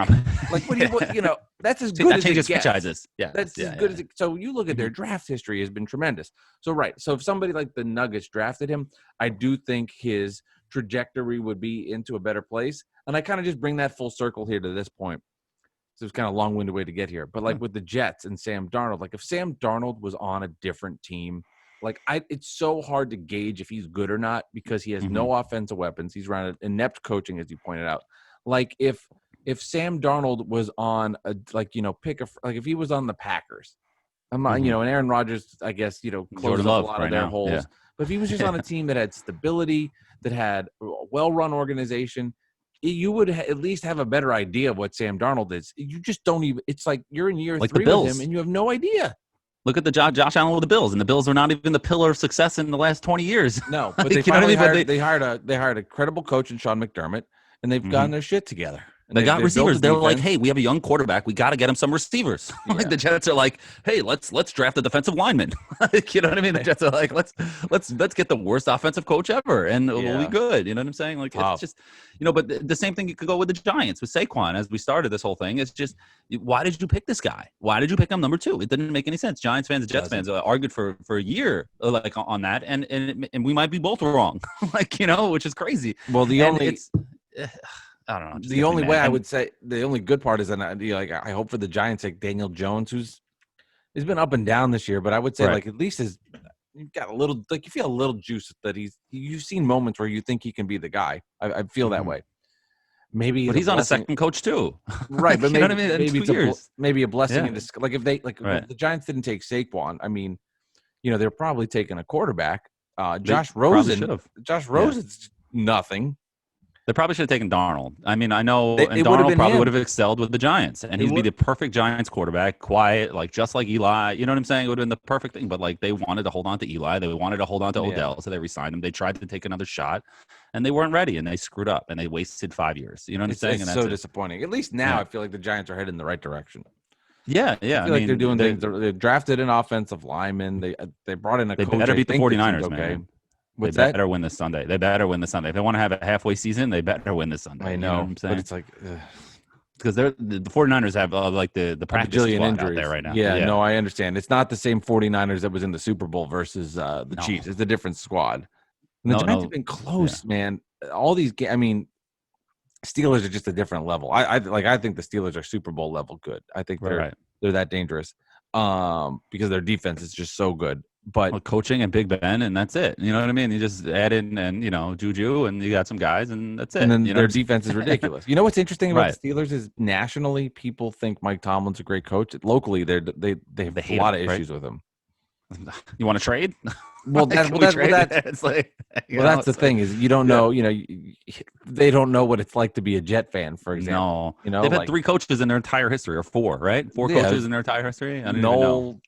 Like, what do you? That's as good as it gets. Franchises. Yeah, that's as good as it. So you look at their draft history has been tremendous. So So if somebody like the Nuggets drafted him, I do think his trajectory would be into a better place. And I kind of just bring that full circle here to this point. So it's kind of a long-winded way to get here. But like with the Jets and Sam Darnold, like if Sam Darnold was on a different team. Like it's so hard to gauge if he's good or not because he has no offensive weapons. He's around inept coaching, as you pointed out. Like if Sam Darnold was on if he was on the Packers, I'm not, and Aaron Rodgers, I guess, closed up a lot of their holes. Yeah. But if he was just on a team that had stability, that had a well-run organization, you would at least have a better idea of what Sam Darnold is. You just don't even. It's like you're in year 3 with him and you have no idea. Look at the Josh Allen with the Bills, and the Bills are not even the pillar of success in the last 20 years. No, but they hired a credible coach in Sean McDermott, and they've gotten their shit together. And they got receivers. They're like, hey, we have a young quarterback. We got to get him some receivers. Like the Jets are like, hey, let's draft a defensive lineman. You know what I mean? The Jets are like, let's get the worst offensive coach ever, and we'll be good. You know what I'm saying? Like it's just, but the same thing could go with the Giants with Saquon. As we started this whole thing, it's just, why did you pick this guy? Why did you pick him number 2? It didn't make any sense. Giants fans and Jets fans argued for a year like on that, and we might be both wrong, which is crazy. Well, I don't know. The only way I would say the only good part is, I hope for the Giants, like Daniel Jones, he's been up and down this year, but I would say like at least you've got a little, like you feel a little juice that you've seen moments where you think he can be the guy. I feel that way. Maybe, but he's on a second coach too, right? But maybe, maybe a blessing Yeah. in this. Like if the Giants didn't take Saquon, I mean, they're probably taking a quarterback. Josh Rosen's nothing. They probably should have taken Darnold. I mean, I know, and Darnold probably would have excelled with the Giants, and he'd be the perfect Giants quarterback, quiet, just like Eli. You know what I'm saying? It would have been the perfect thing. But they wanted to hold on to Eli, they wanted to hold on to Odell, so they re-signed him. They tried to take another shot, and they weren't ready, and they screwed up, and they wasted 5 years. You know what I'm saying? It's so disappointing. At least now, I feel like the Giants are headed in the right direction. Yeah. I feel like they're doing things. They drafted an offensive lineman. They brought in a coach. They better beat the 49ers, man. They better win this Sunday. If they want to have a halfway season, they better win this Sunday. I know, you know what I'm saying? But it's like because the 49ers have the practice squad injuries out there right now. Yeah, no, I understand. It's not the same 49ers that was in the Super Bowl versus the Chiefs. It's a different squad. And the Giants have been close, man. All these games. I mean, Steelers are just a different level. I think the Steelers are Super Bowl level good. I think they're that dangerous because their defense is just so good. But coaching and Big Ben, and that's it. You know what I mean? You just add in and Juju, and you got some guys, and that's it. and then You know their what I'm saying? defense is ridiculous. You know what's interesting about Right. the Steelers is nationally people think Mike Tomlin's a great coach. Locally, they have They a hate lot him, of right? issues with him. You want to trade? Well, that Can well we that well trade? that's It's like that's the it's like thing is you don't yeah. know. They don't know what it's like to be a Jet fan, for example. No, they've had Like 3 coaches in their entire history, or 4, right? 4 yeah, coaches in their entire history. I don't even know. Noel,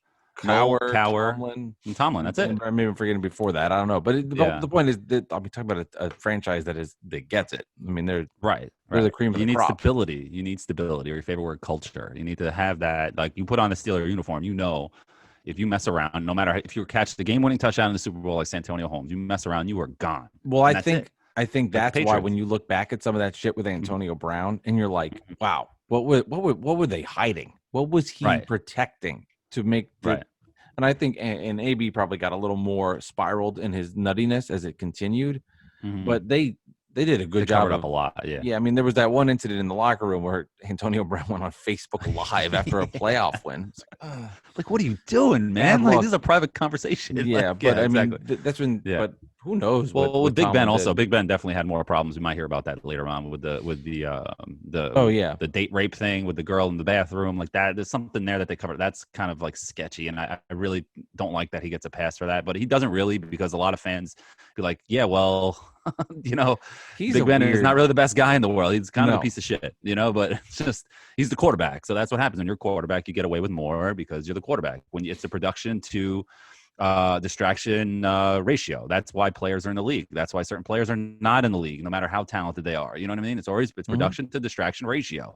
Noel, Cowher, Cower, Tomlin, and Tomlin. That's it. and I'm even forgetting before that. I don't know, but Yeah. the point is that I'll be talking about a franchise that gets it. I mean, they're Right. the cream of You the need crop. stability. You need stability, or your favorite word, culture. You need to have that. Like, you put on the Steeler uniform, if you mess around, no matter if you catch the game-winning touchdown in the Super Bowl like Santonio Holmes, you mess around, you are gone. Well, And that's it. I think Like the that's why when Patriots. you look back at some of that shit with Mhm. Antonio Brown, and you're like, Mhm. wow, what were they hiding? What was he Right. protecting to make the? Right. And I think and AB probably got a little more spiraled in his nuttiness as it continued, Mhm. but they did a good They job covered up of. a lot. Yeah. Yeah, I mean, there was that one incident in the locker room where Antonio Brown went on Facebook Live after a playoff win. It's like, Like, what are you doing, bad man? Like, luck. this is a private conversation. Like, Yeah, but yeah, I mean, exactly. that's when. Yeah. But who knows Well, with what Big Ben Tomlin also, did? Big Ben definitely had more problems. We might hear about that later on with Oh yeah, the date rape thing with the girl in the bathroom, like that. There's something there that they covered. That's kind of like sketchy, and I really don't like that he gets a pass for that. But he doesn't really, because a lot of fans be like, yeah, well, you know, he's a Big Ben is weird. not really the best guy in the world. He's kind of a No, piece of shit, but it's just he's the quarterback. So that's what happens when you're quarterback. You get away with more because you're the quarterback. When it's a production to distraction ratio. That's why players are in the league. That's why certain players are not in the league, no matter how talented they are. You know what I mean? It's production to distraction ratio.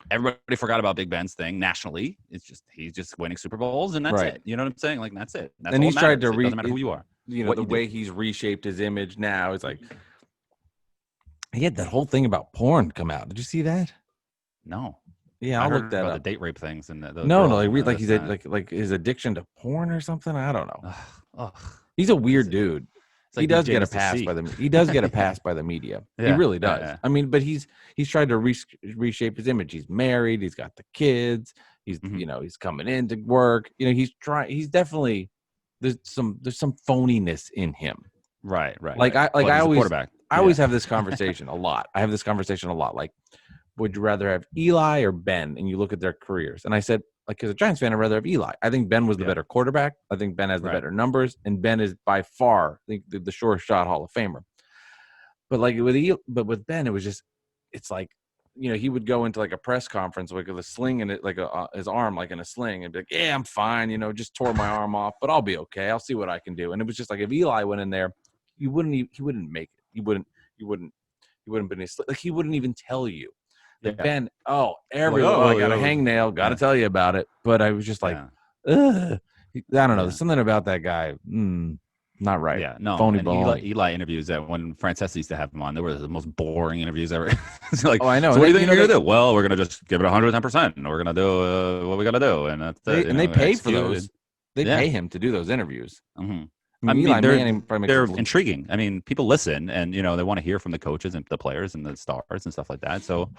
Everybody forgot about Big Ben's thing nationally. It's just he's just winning Super Bowls, and that's right. it. You know what I'm saying? Like, that's it. That's And all he's that tried matters. to It doesn't matter who you are, what the you do. way he's reshaped his image now. It's like he had that whole thing about porn come out. Did you see that? No, Yeah, I I'll look heard that about the up. date rape things and the No, girls. like That's he's a, not. like his addiction to porn or something. I don't know. Ugh, ugh. He's a What is weird it? dude. It's He like does DJ get a Mr. pass C. by he does get a Yeah, pass by the media. He yeah, really does. yeah. I mean, but he's tried to reshape his image. He's married. He's got the kids. He's Mhm. he's coming in to work. He's trying. He's definitely there's some phoniness in him. Right. Like But I he's a always quarterback. I Yeah. always have this conversation a lot. I have this conversation a lot. Like, would you rather have Eli or Ben? And you look at their careers. And I said, like, as a Giants fan, I'd rather have Eli. I think Ben was the Yeah. better quarterback. I think Ben has the Right. better numbers, and Ben is by far, I think, the shortest shot Hall of Famer. But like with Ben, it was just, it's like, he would go into like a press conference like with a sling in it, like his arm, like in a sling, and be like, "Yeah, I'm fine. Just tore my arm off, but I'll be okay. I'll see what I can do." And it was just like if Eli went in there, he wouldn't make it. He wouldn't been like he wouldn't even tell you. Like Yeah. Ben, Like, I got a oh, hangnail, got to yeah. tell you about it. But I was just like, Yeah. ugh. I don't know. Yeah. There's something about that guy. Not right. Yeah, no, Phony and baloney. Eli interviews that when Francesa used to have him on, they were the most boring interviews ever. It's like, Oh, I know. so what do you think And you're gonna do? Well, we're gonna just give it 110%, and we're gonna do what we gotta do, and that's it. they pay for Execute. those. They Yeah. pay him to do those interviews. Mm-hmm. I mean, Eli Manning probably makes they're a- intriguing. I mean, people listen, and they want to hear from the coaches and the players and the stars and stuff like that. So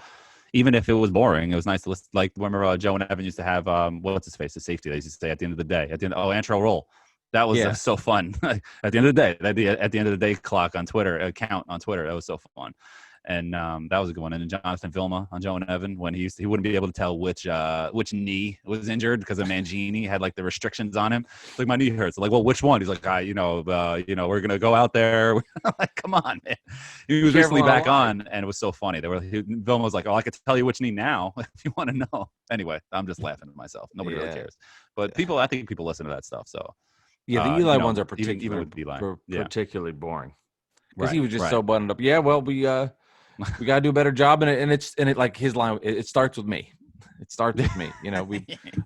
even if it was boring, it was nice to listen. Like, remember Joe and Evan used to have what's his face, the safety. They used to say at the end of the day, Antrell Roll. That was Yeah. so fun. At the end of the day, at the end of the day clock on Twitter, account on Twitter, that was so fun. And that was a good one. And Jonathan Vilma on Joe and Evan, when he wouldn't be able to tell which knee was injured because of Mangini had like the restrictions on him. Like, my knee hurts. Like, well, which one? He's like, we're gonna go out there. Like, come on, man. He was recently back on, and it was so funny. Vilma was like, oh, I could tell you which knee now if you want to know. Anyway, I'm just laughing at myself. Nobody really cares. But I think people listen to that stuff. So. Yeah, the Eli ones are even with Eli. particularly boring because Right, he was just right. so buttoned up. Yeah, well, we got to do a better job, and it like his line. It starts with me. It starts with me.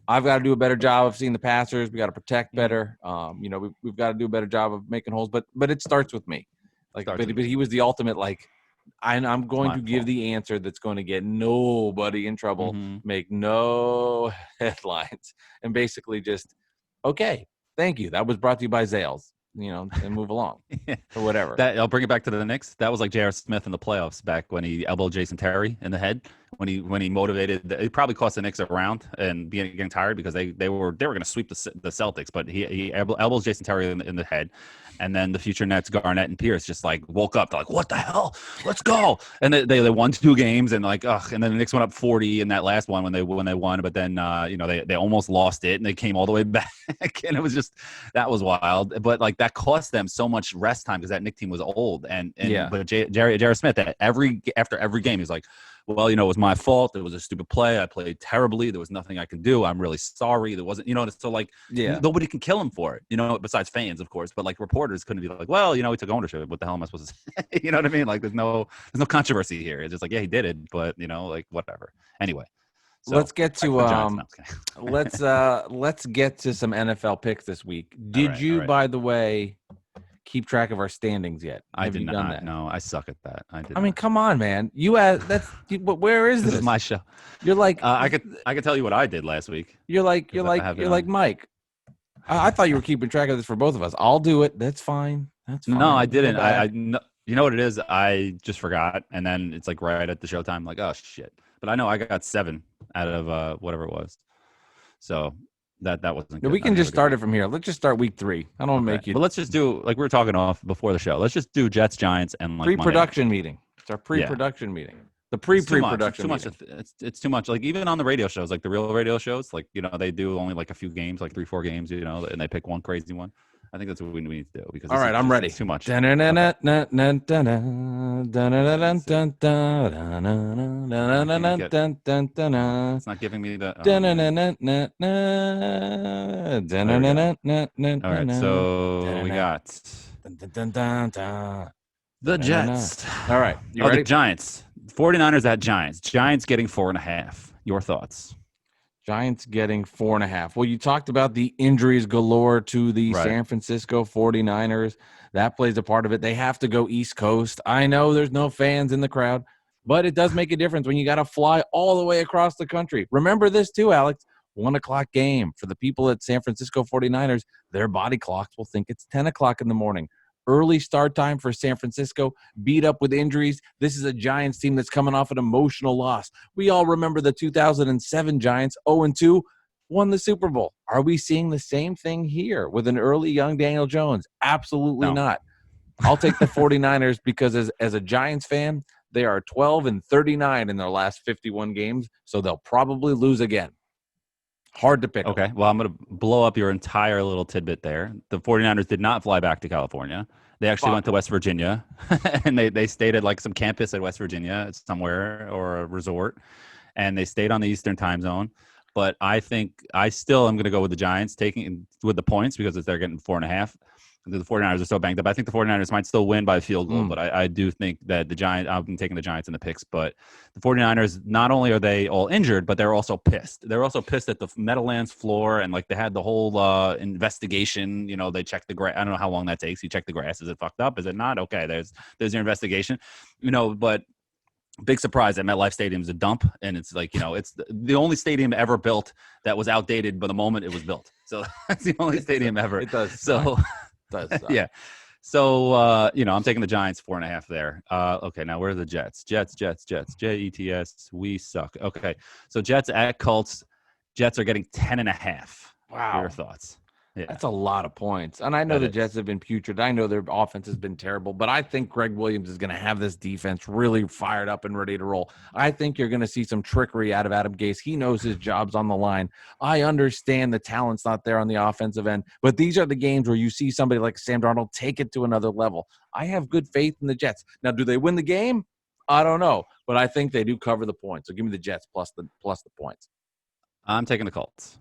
I've got to do a better job of seeing the passers. We got to protect better. We've got to do a better job of making holes. But it starts with me. Like, but he was the ultimate. Like, I'm going to give the answer that's going to get nobody in trouble, make no headlines, and basically just okay. Thank you. That was brought to you by Zales. and move along Yeah. or whatever. That I'll bring it back to the Knicks. That was like J.R. Smith in the playoffs back when he elbowed Jason Terry in the head. When he motivated, it probably cost the Knicks a round and getting tired because they were going to sweep the Celtics, but he elbows Jason Terry in the head, and then the future Nets, Garnett and Pierce, just like woke up. They're like, "What the hell? Let's go!" And they won 2 games, and like, ugh. And then the Knicks went up 40 in that last one when they won, but then they almost lost it, and they came all the way back, and it was just that was wild. But like that cost them so much rest time because that Knicks team was old, but J.R. Smith after every game he was like, well, it was my fault. It was a stupid play. I played terribly. There was nothing I can do. I'm really sorry. There wasn't, so like, nobody can kill him for it, besides fans, of course. But like reporters couldn't be like, well, he took ownership. What the hell am I supposed to say? You know what I mean? Like, there's no controversy here. It's just like, yeah, he did it, but like whatever. Anyway, so let's get to let's get to some NFL picks this week. Did you, by the way, keep track of our standings yet? I did not. No, I suck at that. I mean, come on, man. Where is this? This is my show. You're like, I could tell you what I did last week. You're like Mike. I thought you were keeping track of this for both of us. I'll do it. That's fine. No, I didn't. I you know what it is? I just forgot, and then it's like right at the showtime, like, oh shit. But I know I got 7 out of whatever it was. So that wasn't good. We can just start it from here. Let's just start week 3. I don't want to make you. But let's just do, like we were talking off before the show. Let's just do Jets, Giants, and like pre-production meeting. It's our pre-production meeting. The pre-production meeting. It's too much. Like even on the radio shows, like the real radio shows, like they do only like a few games, like 3-4 games, and they pick one crazy one. I think that's what we need to do because all right, I'm ready. Too much. It's not giving me the. All right, so we got the Jets. All right, you ready? The Giants. 49ers at Giants. Giants getting 4.5. Your thoughts? Giants getting 4.5. Well, you talked about the injuries galore to the San Francisco 49ers. That plays a part of it. They have to go East Coast. I know there's no fans in the crowd, but it does make a difference when you got to fly all the way across the country. Remember this too, Alex. 1 o'clock game. For the people at San Francisco 49ers, their body clocks will think it's 10 o'clock in the morning. Early start time for San Francisco, beat up with injuries. This is a Giants team that's coming off an emotional loss. We all remember the 2007 Giants, 0-2, won the Super Bowl. Are we seeing the same thing here with an early young Daniel Jones? Absolutely not. I'll take the 49ers because as a Giants fan, they are 12-39 in their last 51 games, so they'll probably lose again. Hard to pick. Okay, well, I'm going to blow up your entire little tidbit there. The 49ers did not fly back to California. They actually went to West Virginia, and they stayed at like some campus at West Virginia somewhere or a resort, and they stayed on the Eastern time zone. But I think I still am going to go with the Giants taking with the points because they're getting 4.5. The 49ers are so banged up. I think the 49ers might still win by a field goal, but I do think that the Giants, I'm taking the Giants in the picks, but the 49ers, not only are they all injured, but they're also pissed. They're also pissed at the Meadowlands floor, and like they had the whole investigation. They checked the grass. I don't know how long that takes. You check the grass. Is it fucked up? Is it not? Okay, there's your investigation. But big surprise that MetLife Stadium is a dump, and it's like, it's the only stadium ever built that was outdated by the moment it was built. So that's the only stadium ever. It does. So. Yeah. So, I'm taking the Giants 4.5 there. Okay, now where are the Jets? Jets. Jets. We suck. Okay, so Jets at Colts. Jets are getting 10.5. Wow. Your thoughts? Yeah. That's a lot of points. And I know the Jets have been putrid. I know their offense has been terrible, but I think Greg Williams is going to have this defense really fired up and ready to roll. I think you're going to see some trickery out of Adam Gase. He knows his job's on the line. I understand the talent's not there on the offensive end, but these are the games where you see somebody like Sam Darnold take it to another level. I have good faith in the Jets. Now, do they win the game? I don't know, but I think they do cover the points. So give me the Jets plus the points. I'm taking the Colts.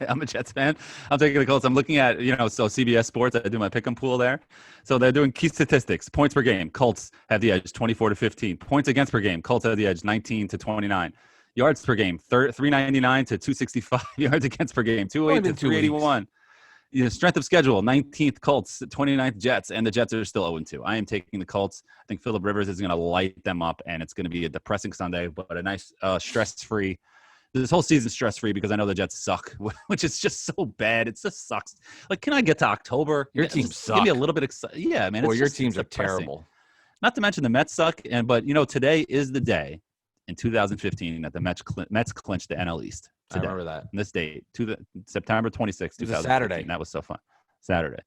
I'm a Jets fan. I'm taking the Colts. I'm looking at, so CBS Sports, I do my pick 'em pool there. So they're doing key statistics. Points per game. Colts have the edge 24-15. Points against per game. Colts have the edge 19-29. Yards per game 399 to 265. Yards against per game 208 to 381. Strength of schedule 19th Colts, 29th Jets, and the Jets are still 0-2. I am taking the Colts. I think Phillip Rivers is going to light them up, and it's going to be a depressing Sunday, but a nice stress-free this whole season's stress-free because I know the Jets suck, which is just so bad. It just sucks. Like, can I get to October? Your team Just give me a little bit excited. Yeah, man. Well, It's your just, teams it's are depressing. terrible. Not to mention the Mets suck. But today is the day in 2015 that the Mets clinched the NL East. Today, I remember that. on this date, September 26, It was a 2015. Saturday. That was so fun. Saturday,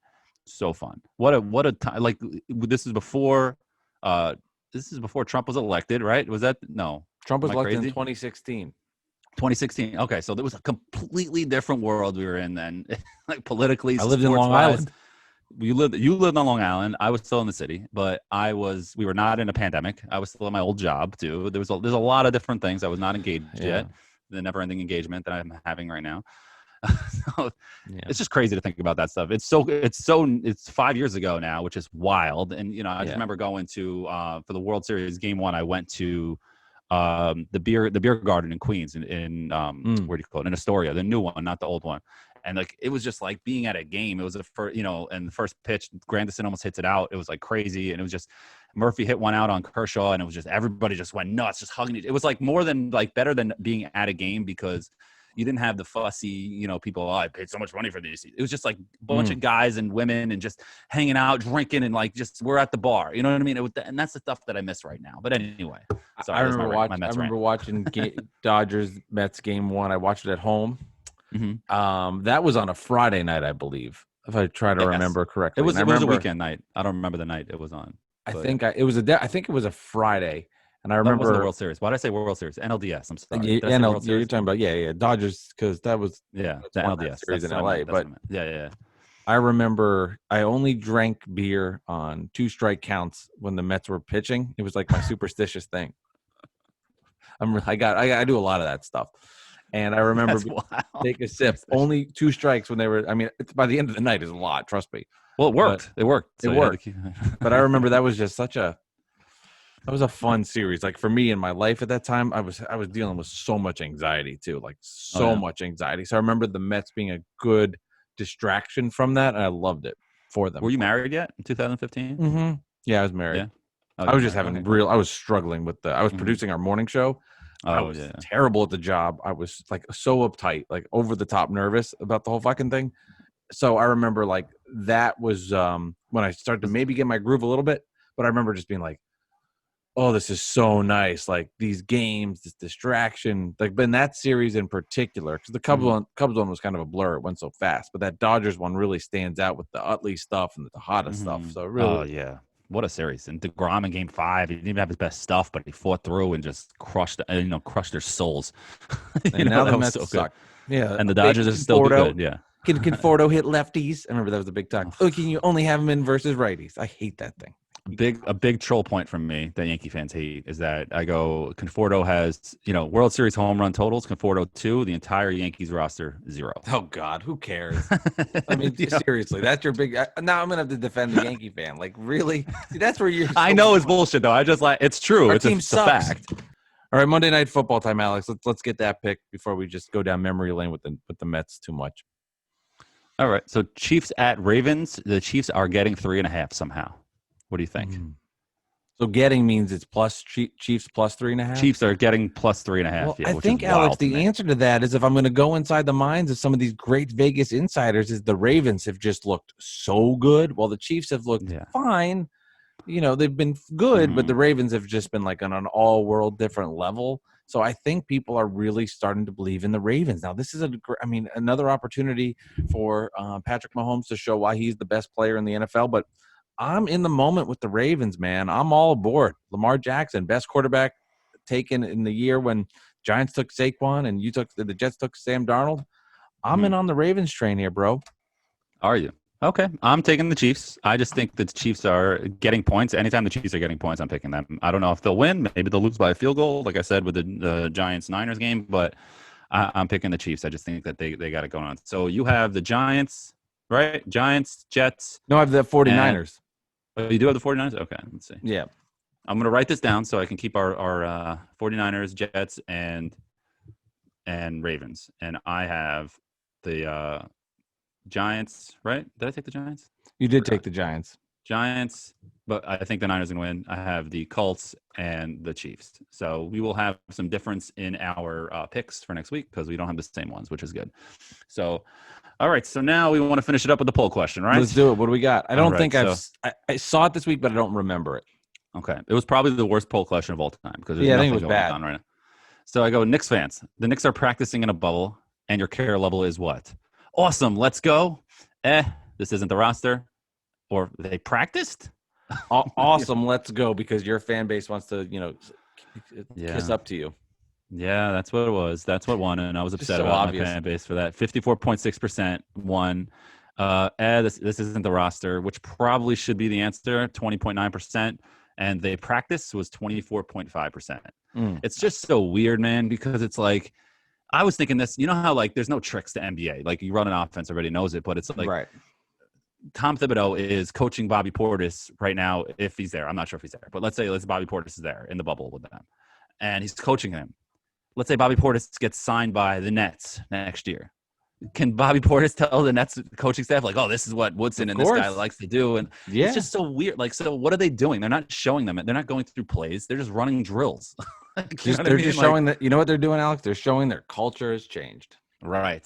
so fun. What a time! Like, this is before Trump was elected, right? Was that no? Trump was Am I elected in crazy? 2016. 2016. Okay, so there was a completely different world we were in then, like politically. I lived in Long sports-wise. Island. You lived on Long Island. I was still in the city, but we were not in a pandemic. I was still in my old job too. There's a lot of different things. I was not engaged yet. The never-ending engagement that I'm having right now. So it's just crazy to think about that stuff. It's 5 years ago now, which is wild. And I just remember going to for the World Series game 1. I went to the beer garden in Queens in where do you call it, in Astoria, the new one, not the old one. And like, it was just like being at a game. It was and the first pitch, Granderson almost hits it out. It was like crazy. And it was just, Murphy hit one out on Kershaw, and it was just, everybody just went nuts, just hugging it. It was like better than being at a game, because you didn't have the fussy, people, I paid so much money for these. It was just like a bunch of guys and women and just hanging out, drinking, and like, just, we're at the bar. You know what I mean? And that's the stuff that I miss right now. But anyway, sorry, I remember watching Dodgers Mets game 1. I watched it at home. Mm-hmm. That was on a Friday night, I believe, if I try to remember correctly. It was a weekend night. I don't remember the night it was on. I think it was a Friday, and I remember that was the World Series. Why did I say World Series? NLDS. I'm sorry. You're talking about Dodgers, because that was the NLDS series in LA. But yeah. I remember I only drank beer on 2 strike counts when the Mets were pitching. It was like my superstitious thing. I do a lot of that stuff. And I remember take a sip. Only 2 strikes when they were. I mean, by the end of the night is a lot. Trust me. Well, it worked. It worked. It worked. But I remember that was just that was a fun series. Like, for me in my life at that time, I was dealing with so much anxiety too, like much anxiety. So I remember the Mets being a good distraction from that, and I loved it for them. Were you married yet in 2015? Mm-hmm. Yeah, I was married. Yeah. I was just having I was struggling with I was producing our morning show. I was terrible at the job. I was like so uptight, like over the top nervous about the whole fucking thing. So I remember like that was when I started to maybe get my groove a little bit, but I remember just being like, oh, this is so nice. Like, these games, this distraction, like, but in that series in particular, because the Cubs one was kind of a blur. It went so fast, but that Dodgers one really stands out with the Utley stuff and the Tejada stuff. So really, what a series! And DeGrom in Game 5, he didn't even have his best stuff, but he fought through and just crushed their souls. And now the Mets suck. Yeah, and the Dodgers are still good. Yeah. Can Conforto hit lefties? I remember that was a big talk. Oh, can you only have him in versus righties? I hate that thing. A big troll point from me that Yankee fans hate is that I go, Conforto has, World Series home run totals, Conforto 2, the entire Yankees roster 0. Oh God, who cares? I mean, seriously, that's your big. Now I'm gonna have to defend the Yankee fan. Like, really? See, that's where you're. I know it's bullshit though. I just it's true. It's a fact. All right, Monday Night Football time, Alex. Let's get that pick before we just go down memory lane with the Mets too much. All right, so Chiefs at Ravens. The Chiefs are getting 3.5 somehow. What do you think? So getting means it's Chiefs plus 3.5? Chiefs are getting plus 3.5. Well, I think, Alex, the answer to that is, if I'm going to go inside the minds of some of these great Vegas insiders, is the Ravens have just looked so good, while the Chiefs have looked fine. They've been good, but the Ravens have just been like on an all-world different level. So I think people are really starting to believe in the Ravens. Now, this is another opportunity for Patrick Mahomes to show why he's the best player in the NFL, but I'm in the moment with the Ravens, man. I'm all aboard. Lamar Jackson, best quarterback taken in the year when Giants took Saquon and the Jets took Sam Darnold. I'm in on the Ravens train here, bro. Are you? Okay. I'm taking the Chiefs. I just think that the Chiefs are getting points. Anytime the Chiefs are getting points, I'm picking them. I don't know if they'll win. Maybe they'll lose by a field goal, like I said with the Giants-Niners game, but I'm picking the Chiefs. I just think that they got it going on. So you have the Giants, right? Giants, Jets. No, I have the 49ers. You do have the 49ers? Okay, let's see. Yeah. I'm going to write this down so I can keep our 49ers, Jets, and Ravens. And I have the Giants, right? Did I take the Giants? You did take the Giants. Giants, but I think the Niners are going to win. I have the Colts and the Chiefs. So we will have some difference in our picks for next week because we don't have the same ones, which is good. So, all right. So now we want to finish it up with the poll question, right? Let's do it. What do we got? I don't think so, I saw it this week, but I don't remember it. Okay. It was probably the worst poll question of all time because there's I nothing think it was going bad. on right now. So I go, Knicks fans. The Knicks are practicing in a bubble, and your care level is what? Awesome. Let's go. This isn't the roster. Or they practiced? Awesome. Let's go because your fan base wants to, kiss up to you. Yeah, that's what it was. That's what won, and I was upset about my fan base for that. 54.6% won. This isn't the roster, which probably should be the answer. 20.9%, and they practice was 24.5%. It's just so weird, man, because it's like I was thinking this. You know how like there's no tricks to NBA. Like you run an offense, everybody knows it, but it's like right. Tom Thibodeau is coaching Bobby Portis right now. If he's there, I'm not sure if he's there, but let's say Bobby Portis is there in the bubble with them, and he's coaching him. Let's say Bobby Portis gets signed by the Nets next year. Can Bobby Portis tell the Nets coaching staff, like, oh, this is what Woodson and this guy likes to do? And it's just so weird. Like, so what are they doing? They're not showing them it. They're not going through plays. They're just running drills. They're just showing that, you know what they're doing, Alex? They're showing their culture has changed. Right.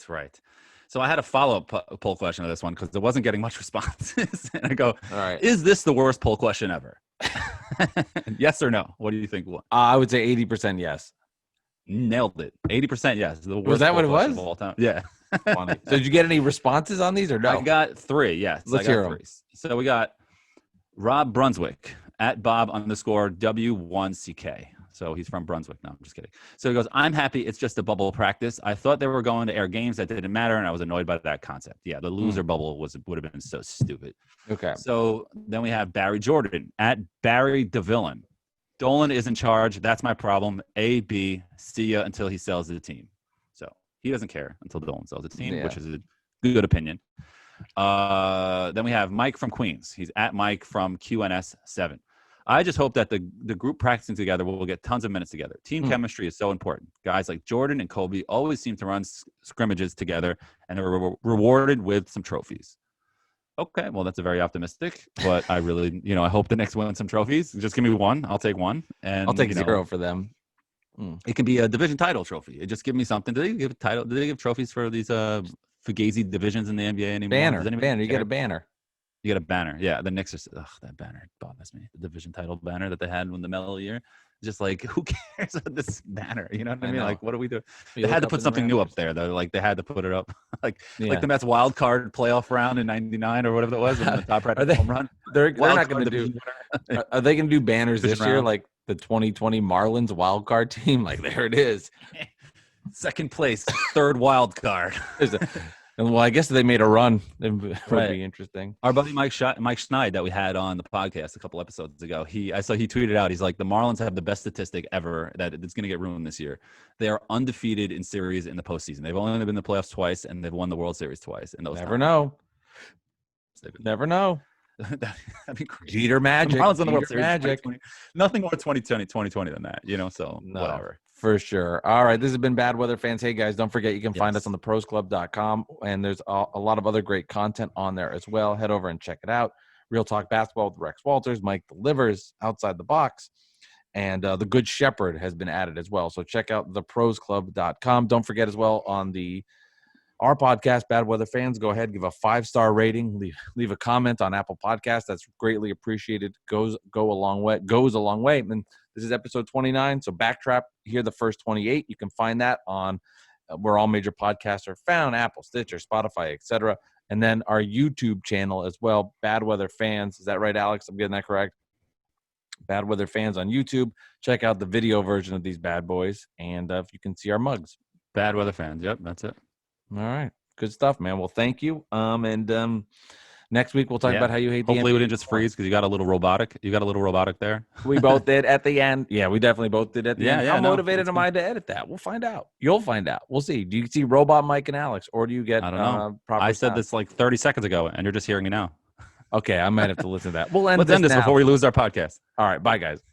So I had a follow-up poll question of this one because it wasn't getting much responses. And I go, all right, is this the worst poll question ever? Yes or no? What do you think? I would say 80% yes. Nailed it. 80% yes. The worst was that what it was? Of all time. Yeah. Funny. So did you get any responses on these or no? I got 3. Yes. Let's hear them. So we got Rob Brunswick at Bob_W1CK. So he's from Brunswick. No, I'm just kidding. So he goes, I'm happy it's just a bubble practice. I thought they were going to air games that didn't matter, and I was annoyed by that concept. Yeah, the loser bubble would have been so stupid. Okay. So then we have Barry Jordan at Barry DeVillain. Dolan is in charge. That's my problem. A, B, see ya until he sells the team. So he doesn't care until Dolan sells the team, which is a good opinion. Then we have Mike from Queens. He's at Mike from QNS7. I just hope that the group practicing together will get tons of minutes together. Team chemistry is so important. Guys like Jordan and Kobe always seem to run scrimmages together, and they're rewarded with some trophies. Okay, well, that's a very optimistic, but I really, I hope the Knicks win some trophies. Just give me one. I'll take one. And I'll take 0 for them. It can be a division title trophy. It just give me something. Do they give trophies for these Fugazi divisions in the NBA anymore? Banner. You get a banner. You get a banner. Yeah, the Knicks are that banner bothers me. The division title banner that they had in the Melo year. Just like, who cares about this banner? You know what I mean? Like, what do we do? They had to put something new up there, though. Like, they had to put it up. like the Mets wild card playoff round in '99 or whatever that was. And the top right home run. They're not going to do. Are they going to do banners this year? Like the 2020 Marlins wild card team? Like, there it is. Second place, third wild card. And well, I guess they made a run. It would be interesting. Our buddy Mike Schneid that we had on the podcast a couple episodes ago, I saw he tweeted out, he's like, the Marlins have the best statistic ever that it's going to get ruined this year. They are undefeated in series in the postseason. They've only been in the playoffs twice, and they've won the World Series twice. In those Never know. That'd be crazy. Jeter magic. The Marlins in the World Series. Magic. Nothing more 2020 than that, so whatever. For sure. All right. This has been Bad Weather Fans. Hey, guys, don't forget you can find us on theprosclub.com, and there's a lot of other great content on there as well. Head over and check it out. Real Talk Basketball with Rex Walters, Mike Delivers, Outside the Box, and The Good Shepherd has been added as well. So check out theprosclub.com. Don't forget as well on our podcast, Bad Weather Fans, go ahead, give a 5-star rating, leave a comment on Apple Podcasts. That's greatly appreciated. Goes a long way. And this is episode 29. So backtrack, hear the first 28. You can find that on where all major podcasts are found: Apple, Stitcher, Spotify, etc. And then our YouTube channel as well, Bad Weather Fans. Is that right, Alex? I'm getting that correct. Bad Weather Fans on YouTube. Check out the video version of these bad boys, and if you can see our mugs. Bad Weather Fans. Yep, that's it. All right. Good stuff, man. Well, thank you. Next week we'll talk about how you hate the Hopefully we didn't just freeze because you got a little robotic. You got a little robotic there. We both did at the end. Yeah, we definitely both did at the end. How motivated am I to edit that? We'll find out. You'll find out. We'll see. Do you see Robot Mike and Alex, or do you get I don't know. Proper I said sound? this like 30 seconds ago, and you're just hearing me now. Okay, I might have to listen to that. We'll end Let's end this now. before we lose our podcast. All right. Bye, guys.